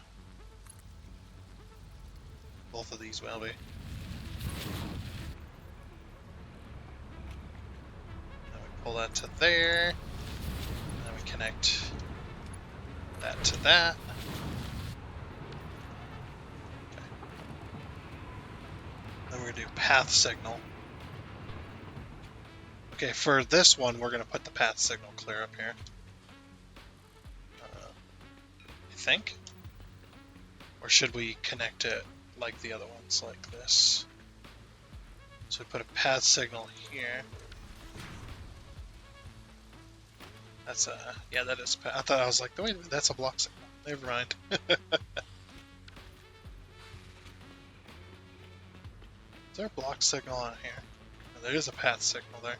both of these will be. Now we pull that to there. And then we connect that to that. Okay. Then we're gonna do path signal. Okay, for this one, we're going to put the path signal clear up here. I think? Or should we connect it like the other ones, like this? So we put a path signal here. That's a... yeah, that is... I thought I was like, wait a minute, that's a block signal. Never mind. Is there a block signal on here? No, there is a path signal there.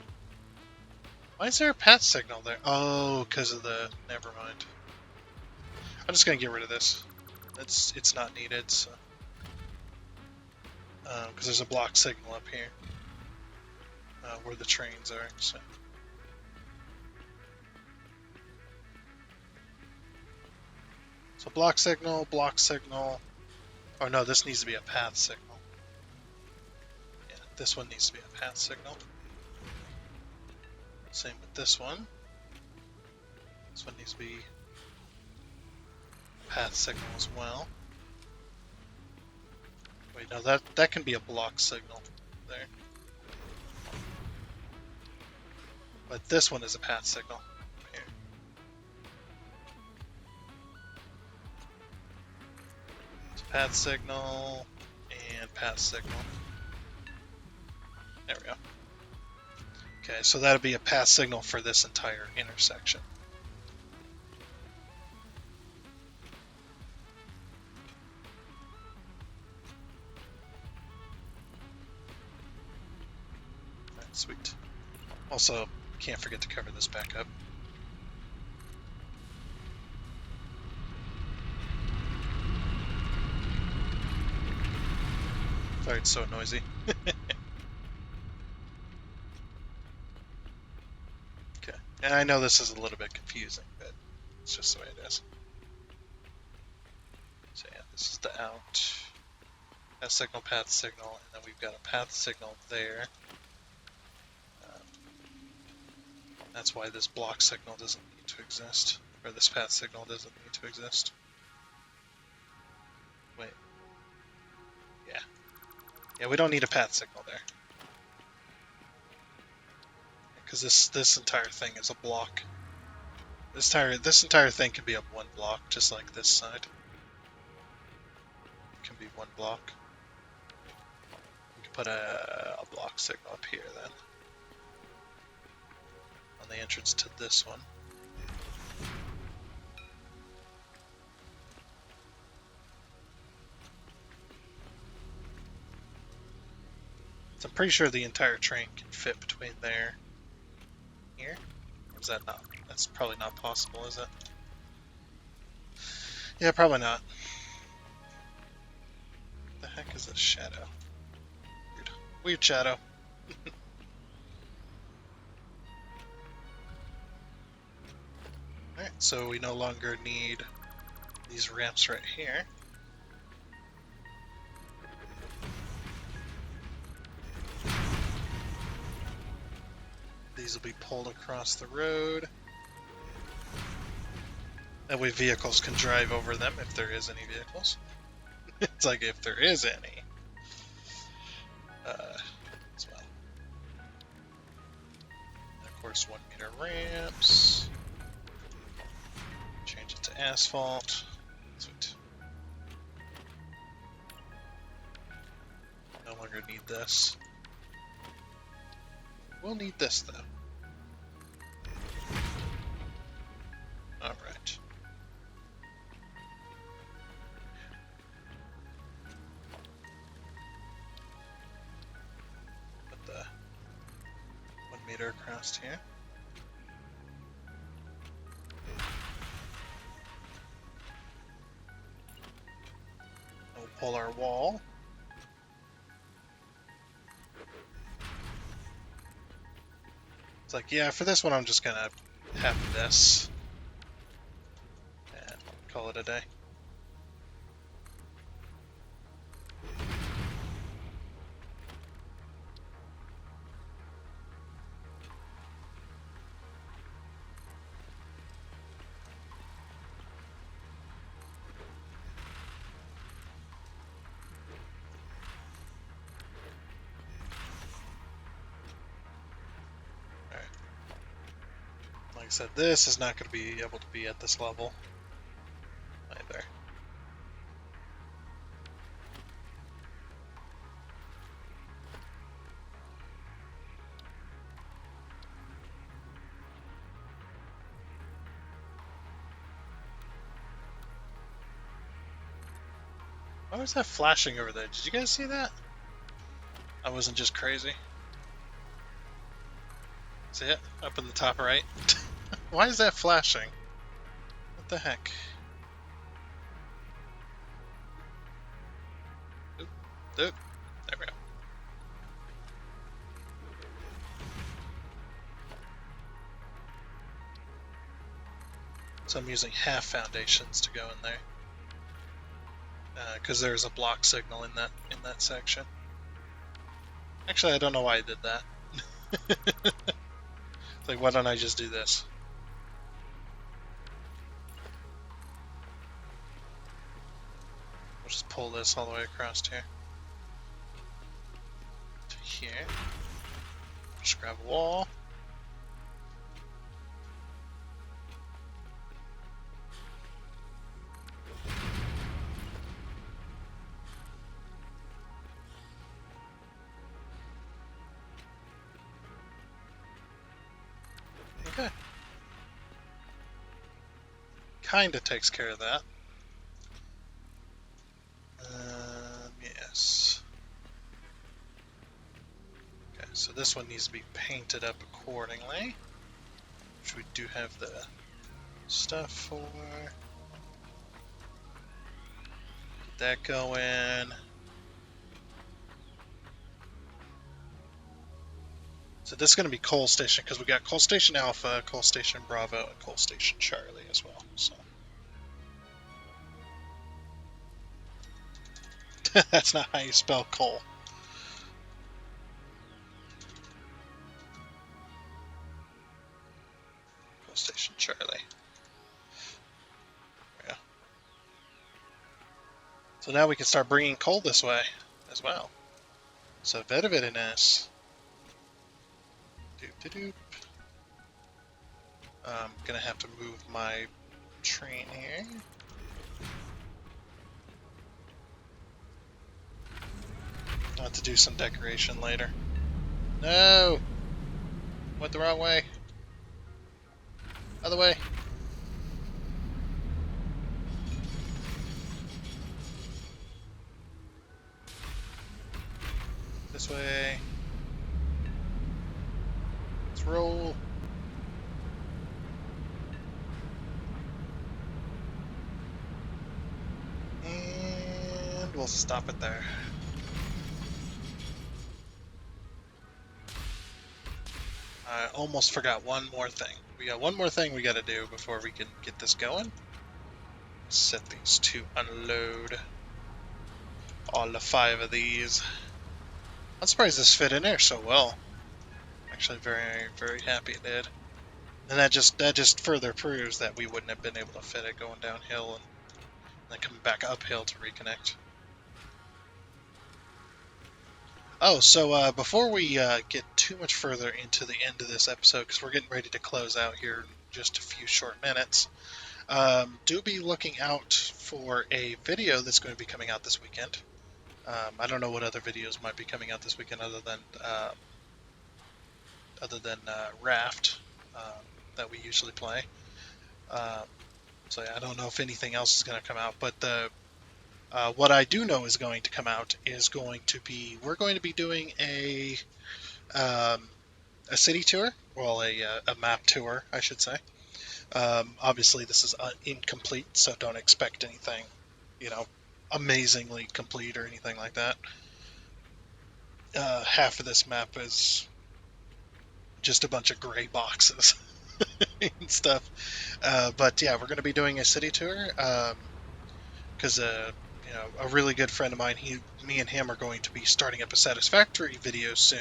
Why is there a path signal there? Oh, because of the... never mind. I'm just going to get rid of this. It's not needed, so... because there's a block signal up here. Where the trains are, so... So block signal, block signal... Oh no, this needs to be a path signal. Yeah, this one needs to be a path signal. Same with this one. This one needs to be path signal as well. Wait, no, that can be a block signal there. But this one is a path signal. Here. So path signal and path signal. There we go. Okay, so that'll be a path signal for this entire intersection. Alright, sweet. Also, can't forget to cover this back up. Sorry, it's so noisy. Okay, and I know this is a little bit confusing, but it's just the way it is. So yeah, this is the out. Path signal, path signal, and then we've got a path signal there. That's why this block signal doesn't need to exist, or this path signal doesn't need to exist. Wait. Yeah. Yeah, we don't need a path signal there. Because this entire thing is a block. This entire thing can be a one block, just like this side. It can be one block. We can put a block signal up here then. On the entrance to this one. So I'm pretty sure the entire train can fit between there and here. Or is that not? That's probably not possible, is it? Yeah, probably not. What the heck is this shadow? Weird, weird shadow. Alright, so we no longer need these ramps right here. These will be pulled across the road. That way vehicles can drive over them if there is any vehicles. It's like if there is any. As well. And of course 1 meter ramps. Change it to asphalt. Sweet. No longer need this. We'll need this though. Alright. meter across here. We'll pull our wall. It's like, yeah, for this one I'm just gonna have this and call it a day. Like I said, this is not going to be able to be at this level either. Why was that flashing over there? Did you guys see that? I wasn't just crazy. See it? Up in the top right? Why is that flashing? What the heck? Oop, oop. There we go. So I'm using half foundations to go in there. Because there's a block signal in that section. Actually, I don't know why I did that. It's like, why don't I just do this? We'll just pull this all the way across here. To here. Just grab a wall. Okay. Kinda takes care of that. Yes. Okay, so this one needs to be painted up accordingly, which we do have the stuff for. Get that going. So this is going to be Coal Station, because we got Coal Station Alpha, Coal Station Bravo, and Coal Station Charlie as well. So that's not how you spell coal. Coal Station Charlie. Yeah. So now we can start bringing coal this way as well. So very nice. Doop-de-doop. I'm gonna have to move my train here. I'll have to do some decoration later. No! Went the wrong way. Other way. This way. Let's roll. And we'll stop it there. I almost forgot one more thing. We got one more thing we gotta do before we can get this going. Set these to unload. All the 5 of these. I'm surprised this fit in there so well. Actually very, very happy it did. And that just further proves that we wouldn't have been able to fit it going downhill and then coming back uphill to reconnect. Oh, so before we get too much further into the end of this episode, because we're getting ready to close out here in just a few short minutes, do be looking out for a video that's going to be coming out this weekend. I don't know what other videos might be coming out this weekend other than Raft that we usually play. So yeah, I don't know if anything else is going to come out, but what I do know is going to come out is we're going to be doing a a city tour, well, a map tour, I should say. Obviously, this is incomplete, so don't expect anything, you know, amazingly complete or anything like that. Half of this map is just a bunch of gray boxes and stuff. But yeah, we're going to be doing a city tour because you know, a really good friend of mine, me and him are going to be starting up a Satisfactory video soon,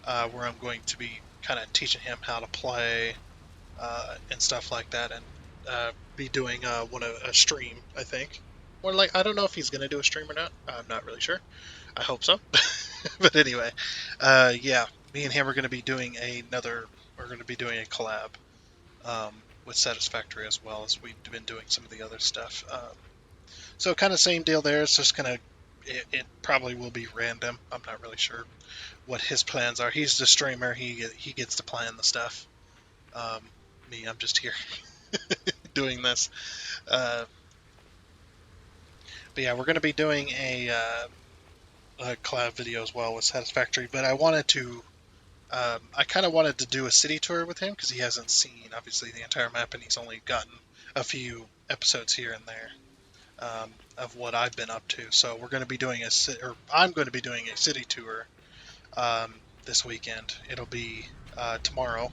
where I'm going to be kind of teaching him how to play and stuff like that, and be doing a stream, I think. Or like, I don't know if he's going to do a stream or not. I'm not really sure. I hope so. But anyway, yeah, me and him are going to be doing we're going to be doing a collab with Satisfactory as well as we've been doing some of the other stuff. So kind of same deal there. It's just it probably will be random. I'm not really sure what his plans are. He's the streamer. He gets to plan the stuff. Um, Me, I'm just here doing this. Uh, but yeah, we're going to be doing a collab video as well with Satisfactory. But I kind of wanted to do a city tour with him because he hasn't seen obviously the entire map, and he's only gotten a few episodes here and there of what I've been up to. So we're going to be doing I'm going to be doing a city tour this weekend. It'll be tomorrow,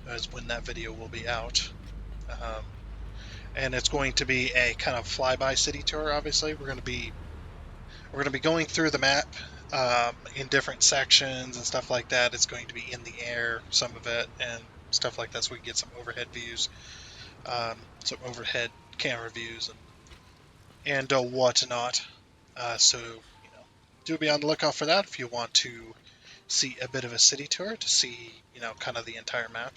is when that video will be out. And it's going to be a kind of flyby city tour. Obviously, we're going to be going through the map in different sections and stuff like that. It's going to be in the air, some of it, and stuff like that, so we can get some overhead views, some overhead camera views, and whatnot. So, you know, do be on the lookout for that if you want to see a bit of a city tour to see, you know, kind of the entire map.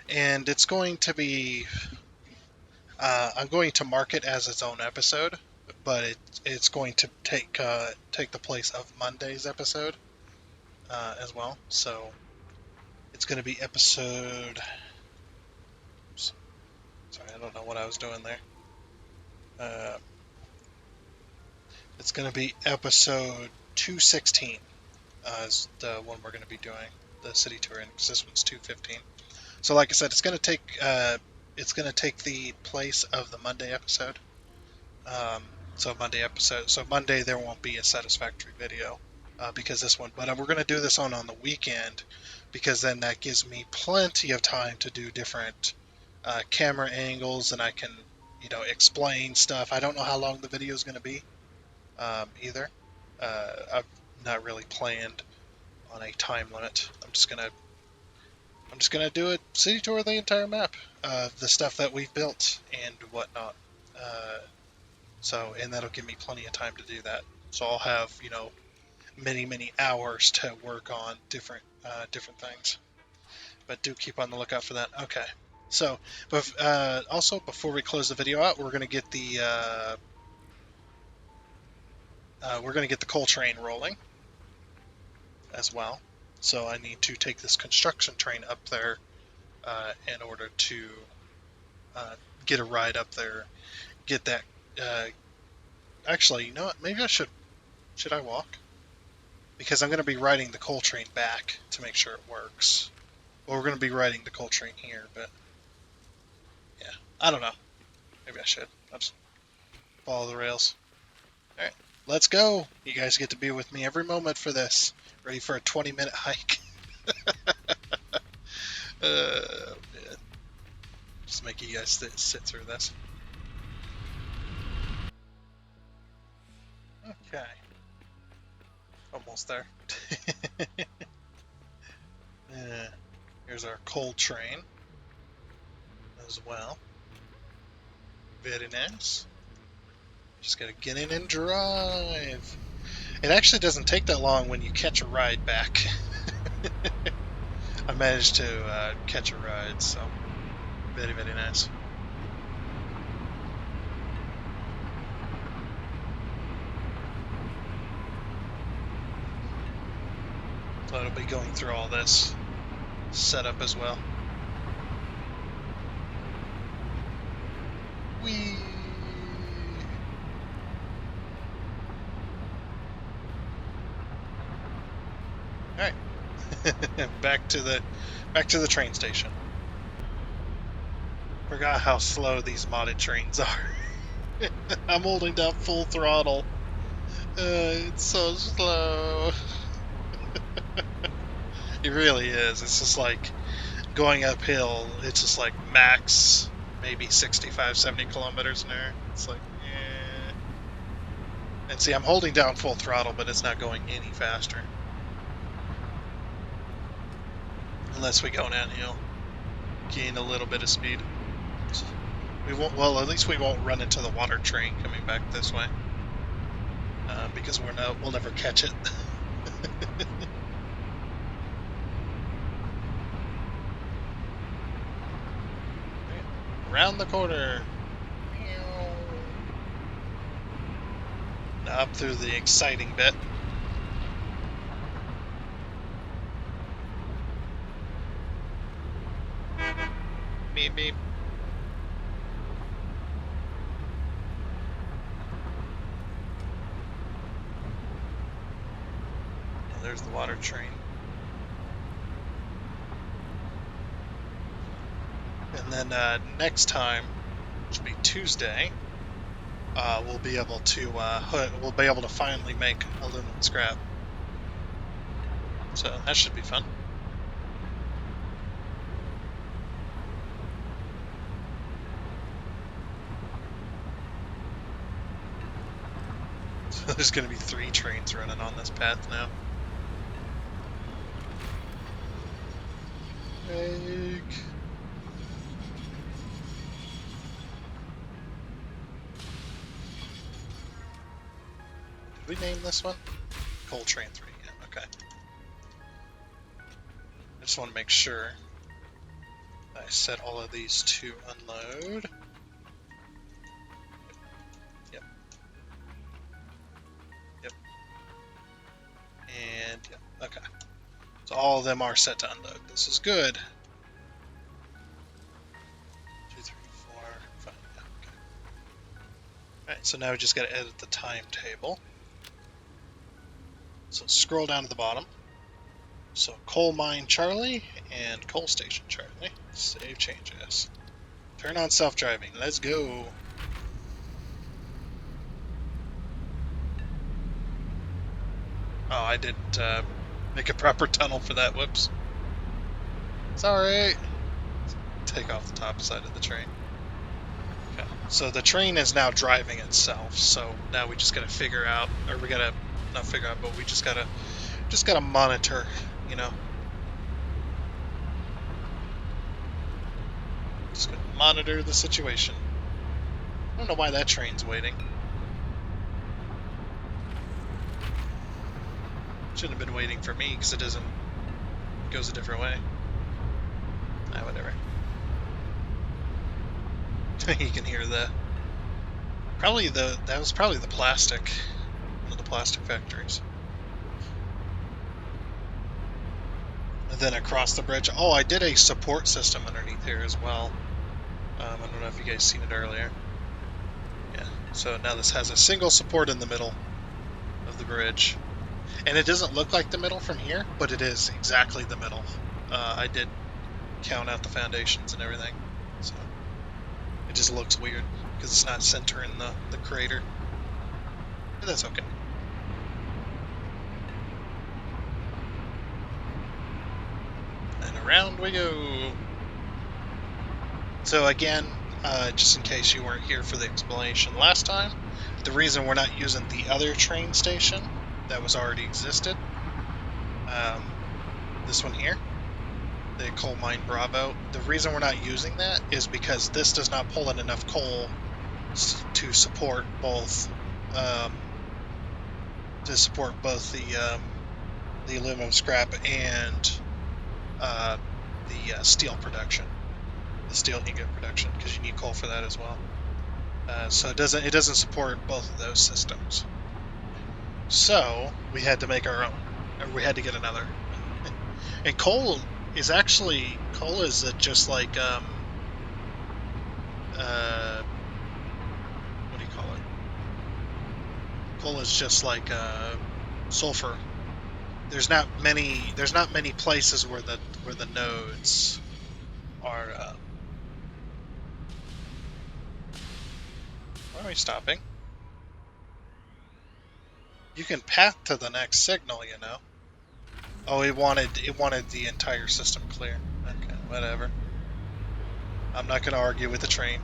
And it's going to be, I'm going to mark it as its own episode, but it's going to take the place of Monday's episode as well. So it's going to be episode. Oops, sorry, I don't know what I was doing there. It's going to be episode 216 is the one we're going to be doing, the city tour, and this one's 215. So like I said, it's going to take the place of the Monday episode. So Monday there won't be a Satisfactory video because this one, but we're going to do this on the weekend because then that gives me plenty of time to do different camera angles, and I can, you know, explain stuff. I don't know how long the video is going to be either. I've not really planned on a time limit. I'm just gonna do a city tour of the entire map, the stuff that we've built and whatnot. And that'll give me plenty of time to do that. So I'll have, you know, many hours to work on different things. But do keep on the lookout for that. Okay. So, but also before we close the video out, we're gonna get the coal train rolling as well. So I need to take this construction train up there in order to get a ride up there. Get that. Actually, you know what? Maybe I should. Should I walk? Because I'm going to be riding the coal train back to make sure it works. Well, we're going to be riding the coal train here, but yeah, I don't know. Maybe I should. I'll just follow the rails. All right, let's go. You guys get to be with me every moment for this. Ready for a 20-minute hike? Man. Just make you guys sit through this. Okay. Almost there. Here's our coal train as well. Very nice. Just gotta get in and drive. It actually doesn't take that long when you catch a ride back. I managed to catch a ride, so very nice. So it'll be going through all this setup as well. Whee! All right, back to the train station. Forgot how slow these modded trains are. I'm holding down full throttle. It's so slow. It really is. It's just like going uphill. It's just like max maybe 65, 70 kilometers an hour. It's like, eh. And see, I'm holding down full throttle, but it's not going any faster. Unless we go downhill. Gain a little bit of speed. We won't. Well, at least we won't run into the water train coming back this way, because we'll never catch it. Around the corner. Now up through the exciting bit. Beep beep. There's the water train. And then next time, which will be Tuesday, we'll be able to finally make aluminum scrap. So that should be fun. So there's going to be 3 trains running on this path now. Did we name this one? Coal Train 3, yeah, okay. I just want to make sure I set all of these to unload. Yep. Yep. And, yep, okay. So all of them are set to unload. This is good. 2, 3, 4, 5, yeah, okay. Alright, so now we just got to edit the timetable. So scroll down to the bottom. So coal mine Charlie and coal station Charlie. Save changes. Turn on self-driving. Let's go. Oh, I didn't make a proper tunnel for that. Whoops. Sorry. Take off the top side of the train. Okay. So the train is now driving itself. So now we just gotta figure out, or we gotta not figure out, but we just gotta monitor, you know. Just gonna monitor the situation. I don't know why that train's waiting. Shouldn't have been waiting for me because it goes a different way. Ah, whatever. You can hear that was probably the plastic, one of the plastic factories. And then across the bridge, oh, I did a support system underneath here as well. I don't know if you guys seen it earlier. Yeah, so now this has a single support in the middle of the bridge. And it doesn't look like the middle from here, but it is exactly the middle. I did count out the foundations and everything, so it just looks weird because it's not centering the crater. But that's okay. And around we go. So again, just in case you weren't here for the explanation last time, the reason we're not using the other train station that was already existed, this one here, the coal mine Bravo, the reason we're not using that is because this does not pull in enough coal to support both the aluminum scrap and the steel production, the steel ingot production, because you need coal for that as well. So it doesn't support both of those systems. So we had to make our own, or we had to get another. And coal is just like what do you call it? Coal is just like sulfur. there's not many places where the nodes are. Why are we stopping? You can path to the next signal, you know. Oh, it wanted the entire system clear. Okay, whatever. I'm not going to argue with the train.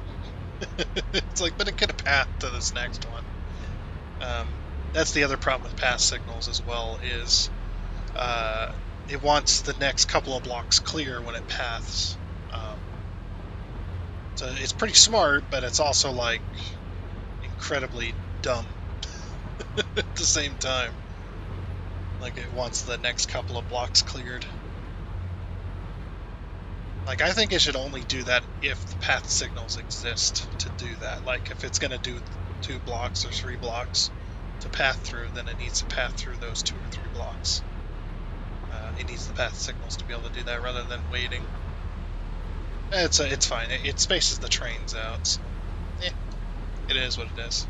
It's like, but it could have pathed to this next one. That's the other problem with path signals as well, is it wants the next couple of blocks clear when it paths. So it's pretty smart, but it's also like incredibly dumb at the same time. Like it wants the next couple of blocks cleared. Like I think it should only do that if the path signals exist to do that. Like if it's going to do 2 blocks or 3 blocks to path through, then it needs to path through those 2 or 3 blocks. It needs the path signals to be able to do that rather than waiting. It's fine. It spaces the trains out. So, it is what it is.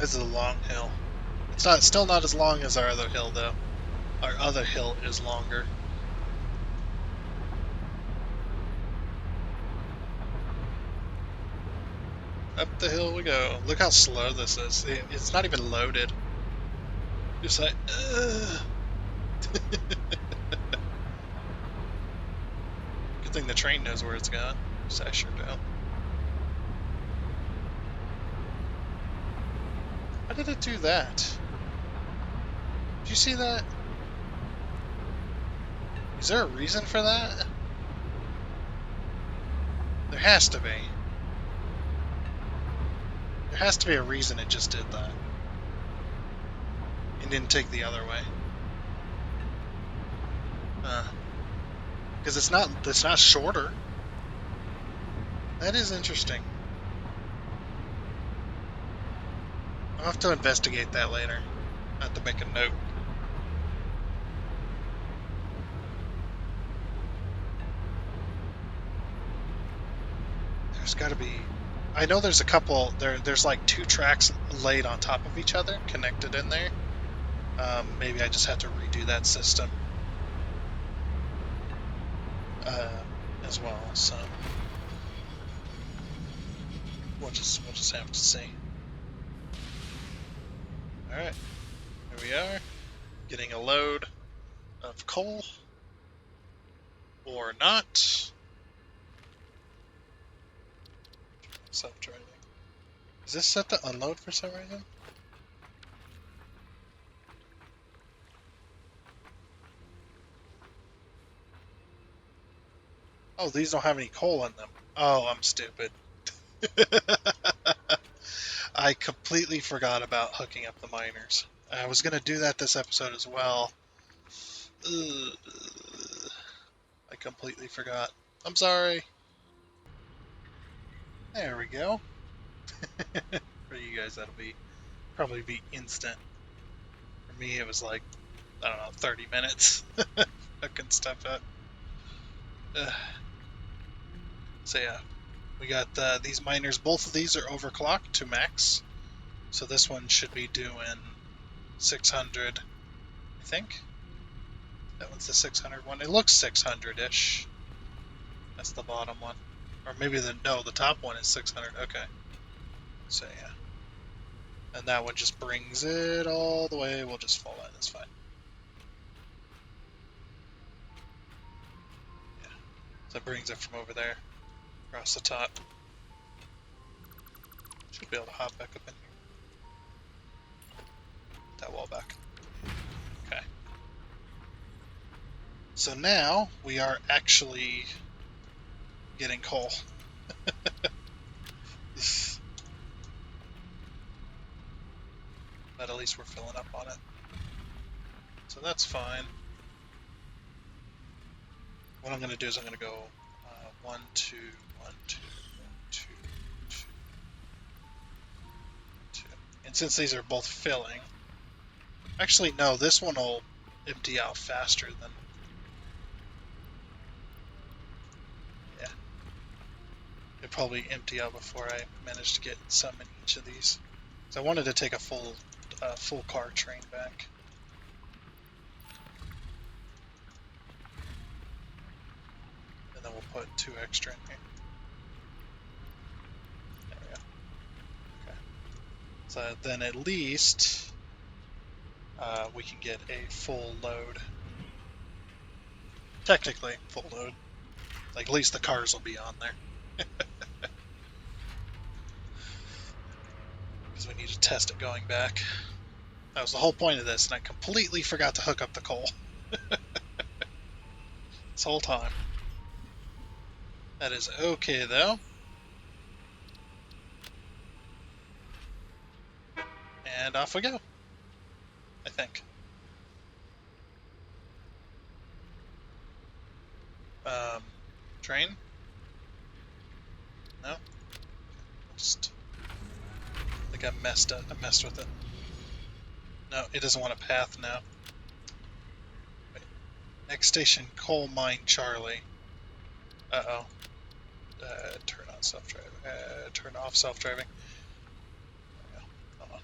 This is a long hill. It's still not as long as our other hill though. Our other hill is longer. Up the hill we go. Look how slow this is. It's not even loaded. Just like, Good thing the train knows where it's going. So I sure don't. How did it do that? Did you see that? Is there a reason for that? There has to be. There has to be a reason it just did that. It didn't take the other way. Because it's not shorter. That is interesting. I'll have to investigate that later. I have to make a note. There's got to be... I know there's a couple... There's like 2 tracks laid on top of each other, connected in there. Maybe I just have to redo that system as well. So we'll just have to see. All right, here we are, getting a load of coal or not. Self-driving. Is this set to unload for some reason? Oh, these don't have any coal in them. Oh, I'm stupid. I completely forgot about hooking up the miners. I was going to do that this episode as well. Ugh. I completely forgot. I'm sorry. There we go. For you guys, that'll probably be instant. For me, it was like, I don't know, 30 minutes hooking stuff up. So yeah, we got these miners. Both of these are overclocked to max. So this one should be doing 600, I think. That one's the 600 one. It looks 600-ish. That's the bottom one. Or maybe the top one is 600. Okay. So yeah. And that one just brings it all the way. We'll just fall in. That's fine. Yeah. So it brings it from over there across the top. Should be able to hop back up in here. Put that wall back. Okay. So now we are actually getting coal. But at least we're filling up on it. So that's fine. What I'm going to do is I'm going to go 1, 2, 1, 2, 1, 2, 2, 2. And since these are both filling, actually no, this one will empty out faster than... Yeah. It'll probably empty out before I manage to get some in each of these. So I wanted to take a full car train back. And then we'll put 2 extra in here. There we go. Okay. So then at least we can get a full load. Technically, full load. Like, at least the cars will be on there. Because we need to test it going back. That was the whole point of this, and I completely forgot to hook up the coal. This whole time. That is okay, though. And off we go. I think. Train? No? I think I messed with it. No, it doesn't want a path now. Wait. Next station, coal mine Charlie. Uh-oh. Turn on self-driving. Turn off self-driving. There we go. Hold on.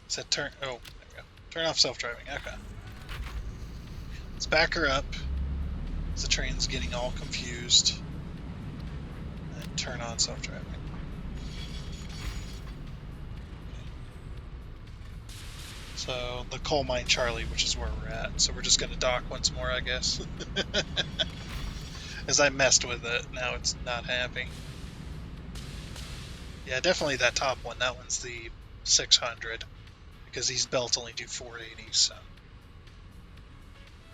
It said turn... Oh, there we go. Turn off self-driving. Okay. Let's back her up. The train's getting all confused. And turn on self-driving. So, the coal mine Charlie, which is where we're at. So we're just going to dock once more, I guess. As I messed with it, now it's not happy. Yeah, definitely that top one. That one's the 600. Because these belts only do 480, so...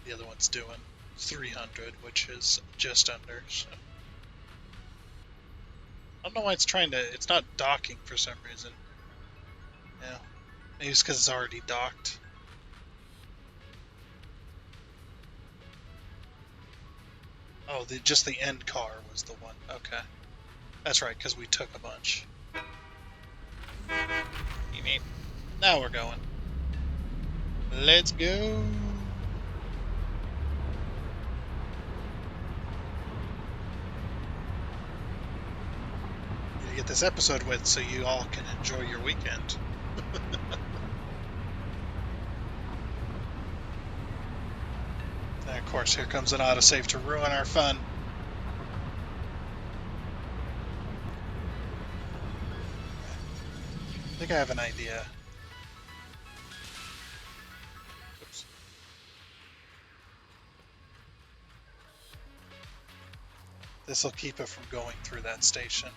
The other one's doing 300, which is just under, so... I don't know why it's trying to... It's not docking for some reason. Yeah. Maybe it's because it's already docked. Oh, just the end car was the one. Okay. That's right, because we took a bunch. Neat. Now we're going. Let's go! Get this episode with so you all can enjoy your weekend. And of course, here comes an autosave to ruin our fun. I think I have an idea. Oops. This will keep it from going through that station.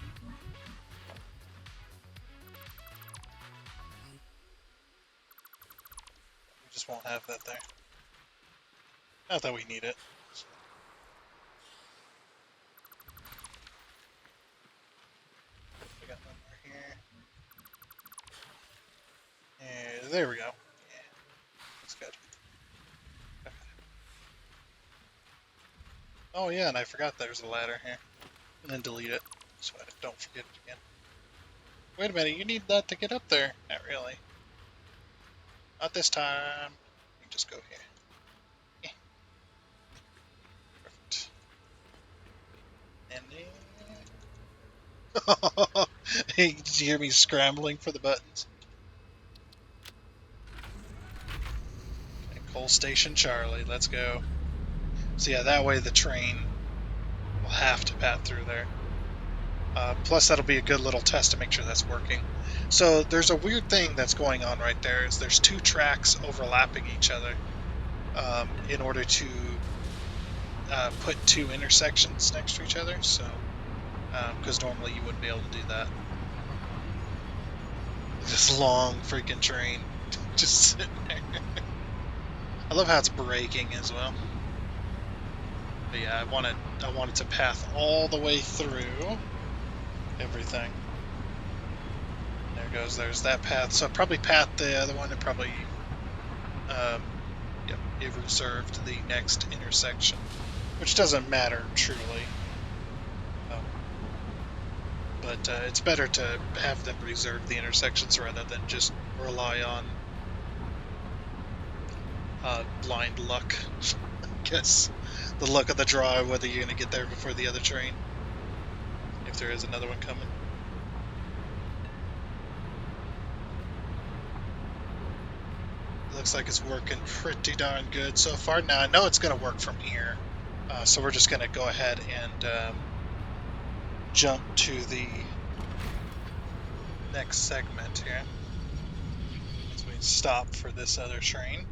Just won't have that there. Not that we need it. I got one more here. And there we go. Yeah, that's good. Okay. Oh yeah, and I forgot there's a ladder here. And then delete it, so I don't forget it again. Wait a minute, you need that to get up there. Not really. Not this time. You just go here. Yeah. Perfect. And then... Hey, did you hear me scrambling for the buttons? Okay, coal station Charlie, let's go. So yeah, that way the train will have to pass through there. Plus that'll be a good little test to make sure that's working. So there's a weird thing that's going on right there. Is there's 2 tracks overlapping each other in order to put 2 intersections next to each other. So because normally you wouldn't be able to do that. This long freaking train just sitting there. I love how it's braking as well. But yeah, I wanted to path all the way through everything. There goes, there's that path. So I probably path the other one and probably it reserved the next intersection, which doesn't matter truly. But it's better to have them reserve the intersections rather than just rely on blind luck. I guess the luck of the draw, whether you're going to get there before the other train, if there is another one coming. looks like it's working pretty darn good so far. Now I know it's going to work from here, so we're just going to go ahead and jump to the next segment here as we stop for this other train.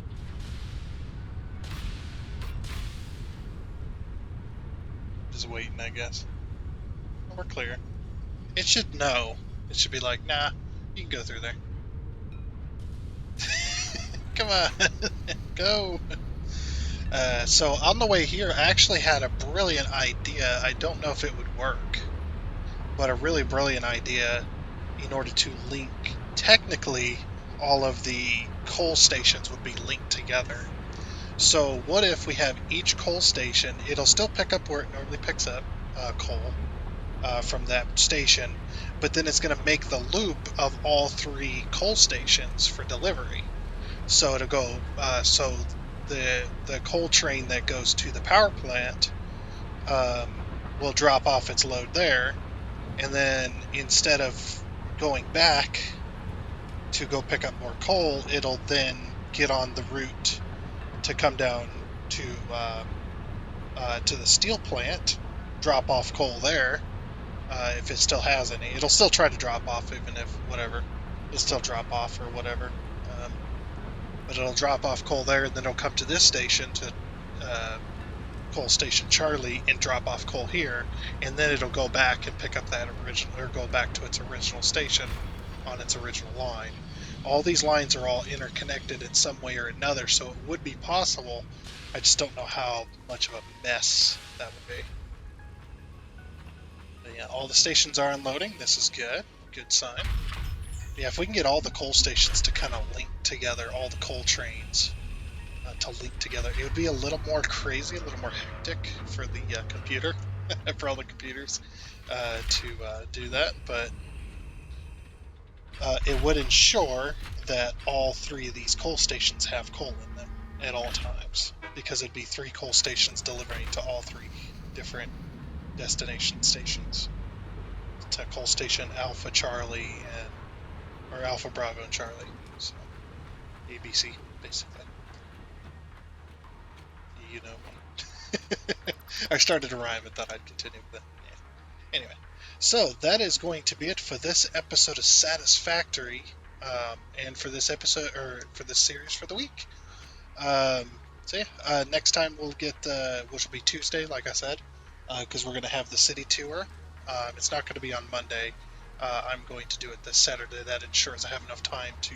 Just waiting, I guess. We're clear. It should know. It should be like, nah, you can go through there. Come on, go. So on the way here, I actually had a brilliant idea. I don't know if it would work, but a really brilliant idea in order to link, technically, all of the coal stations would be linked together. So what if we have each coal station, it'll still pick up where it normally picks up coal from that station, but then it's going to make the loop of all three coal stations for delivery. So it'll go, so the coal train that goes to the power plant will drop off its load there, and then instead of going back to go pick up more coal, it'll then get on the route to come down to the steel plant, drop off coal there. If it still has any, it'll still try to drop off, even if whatever, it'll still drop off or whatever. But it'll drop off coal there, and then it'll come to this station, to coal station Charlie, and drop off coal here, and then it'll go back and pick up that original, or go back to its original station on its original line. All these lines are all interconnected in some way or another, so it would be possible. I just don't know how much of a mess that would be. But yeah, all the stations are unloading. This is good. Good sign. Yeah, if we can get all the coal stations to kind of link together, all the coal trains to link together, it would be a little more crazy, a little more hectic for the computer, for all the computers to do that. But it would ensure that all three of these coal stations have coal in them at all times, because it'd be three coal stations delivering to all three different destination stations. To coal station Alpha Charlie or Alpha Bravo and Charlie. So ABC, basically. You know me. I started to rhyme and thought I'd continue with it. Yeah. Anyway, so that is going to be it for this episode of Satisfactory, and for this episode, or for this series for the week. So yeah, next time we'll get, which will be Tuesday, like I said, because we're going to have the city tour. It's not going to be on Monday. I'm going to do it this Saturday. That ensures I have enough time to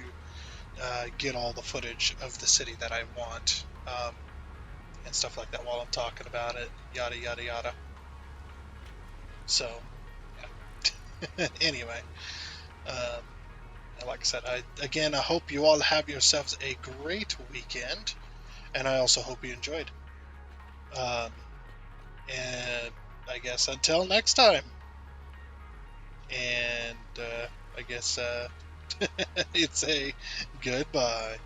get all the footage of the city that I want, and stuff like that while I'm talking about it, yada yada yada. So yeah. Anyway, like I said, I hope you all have yourselves a great weekend, and I also hope you enjoyed. And I guess until next time. And I guess it's a goodbye.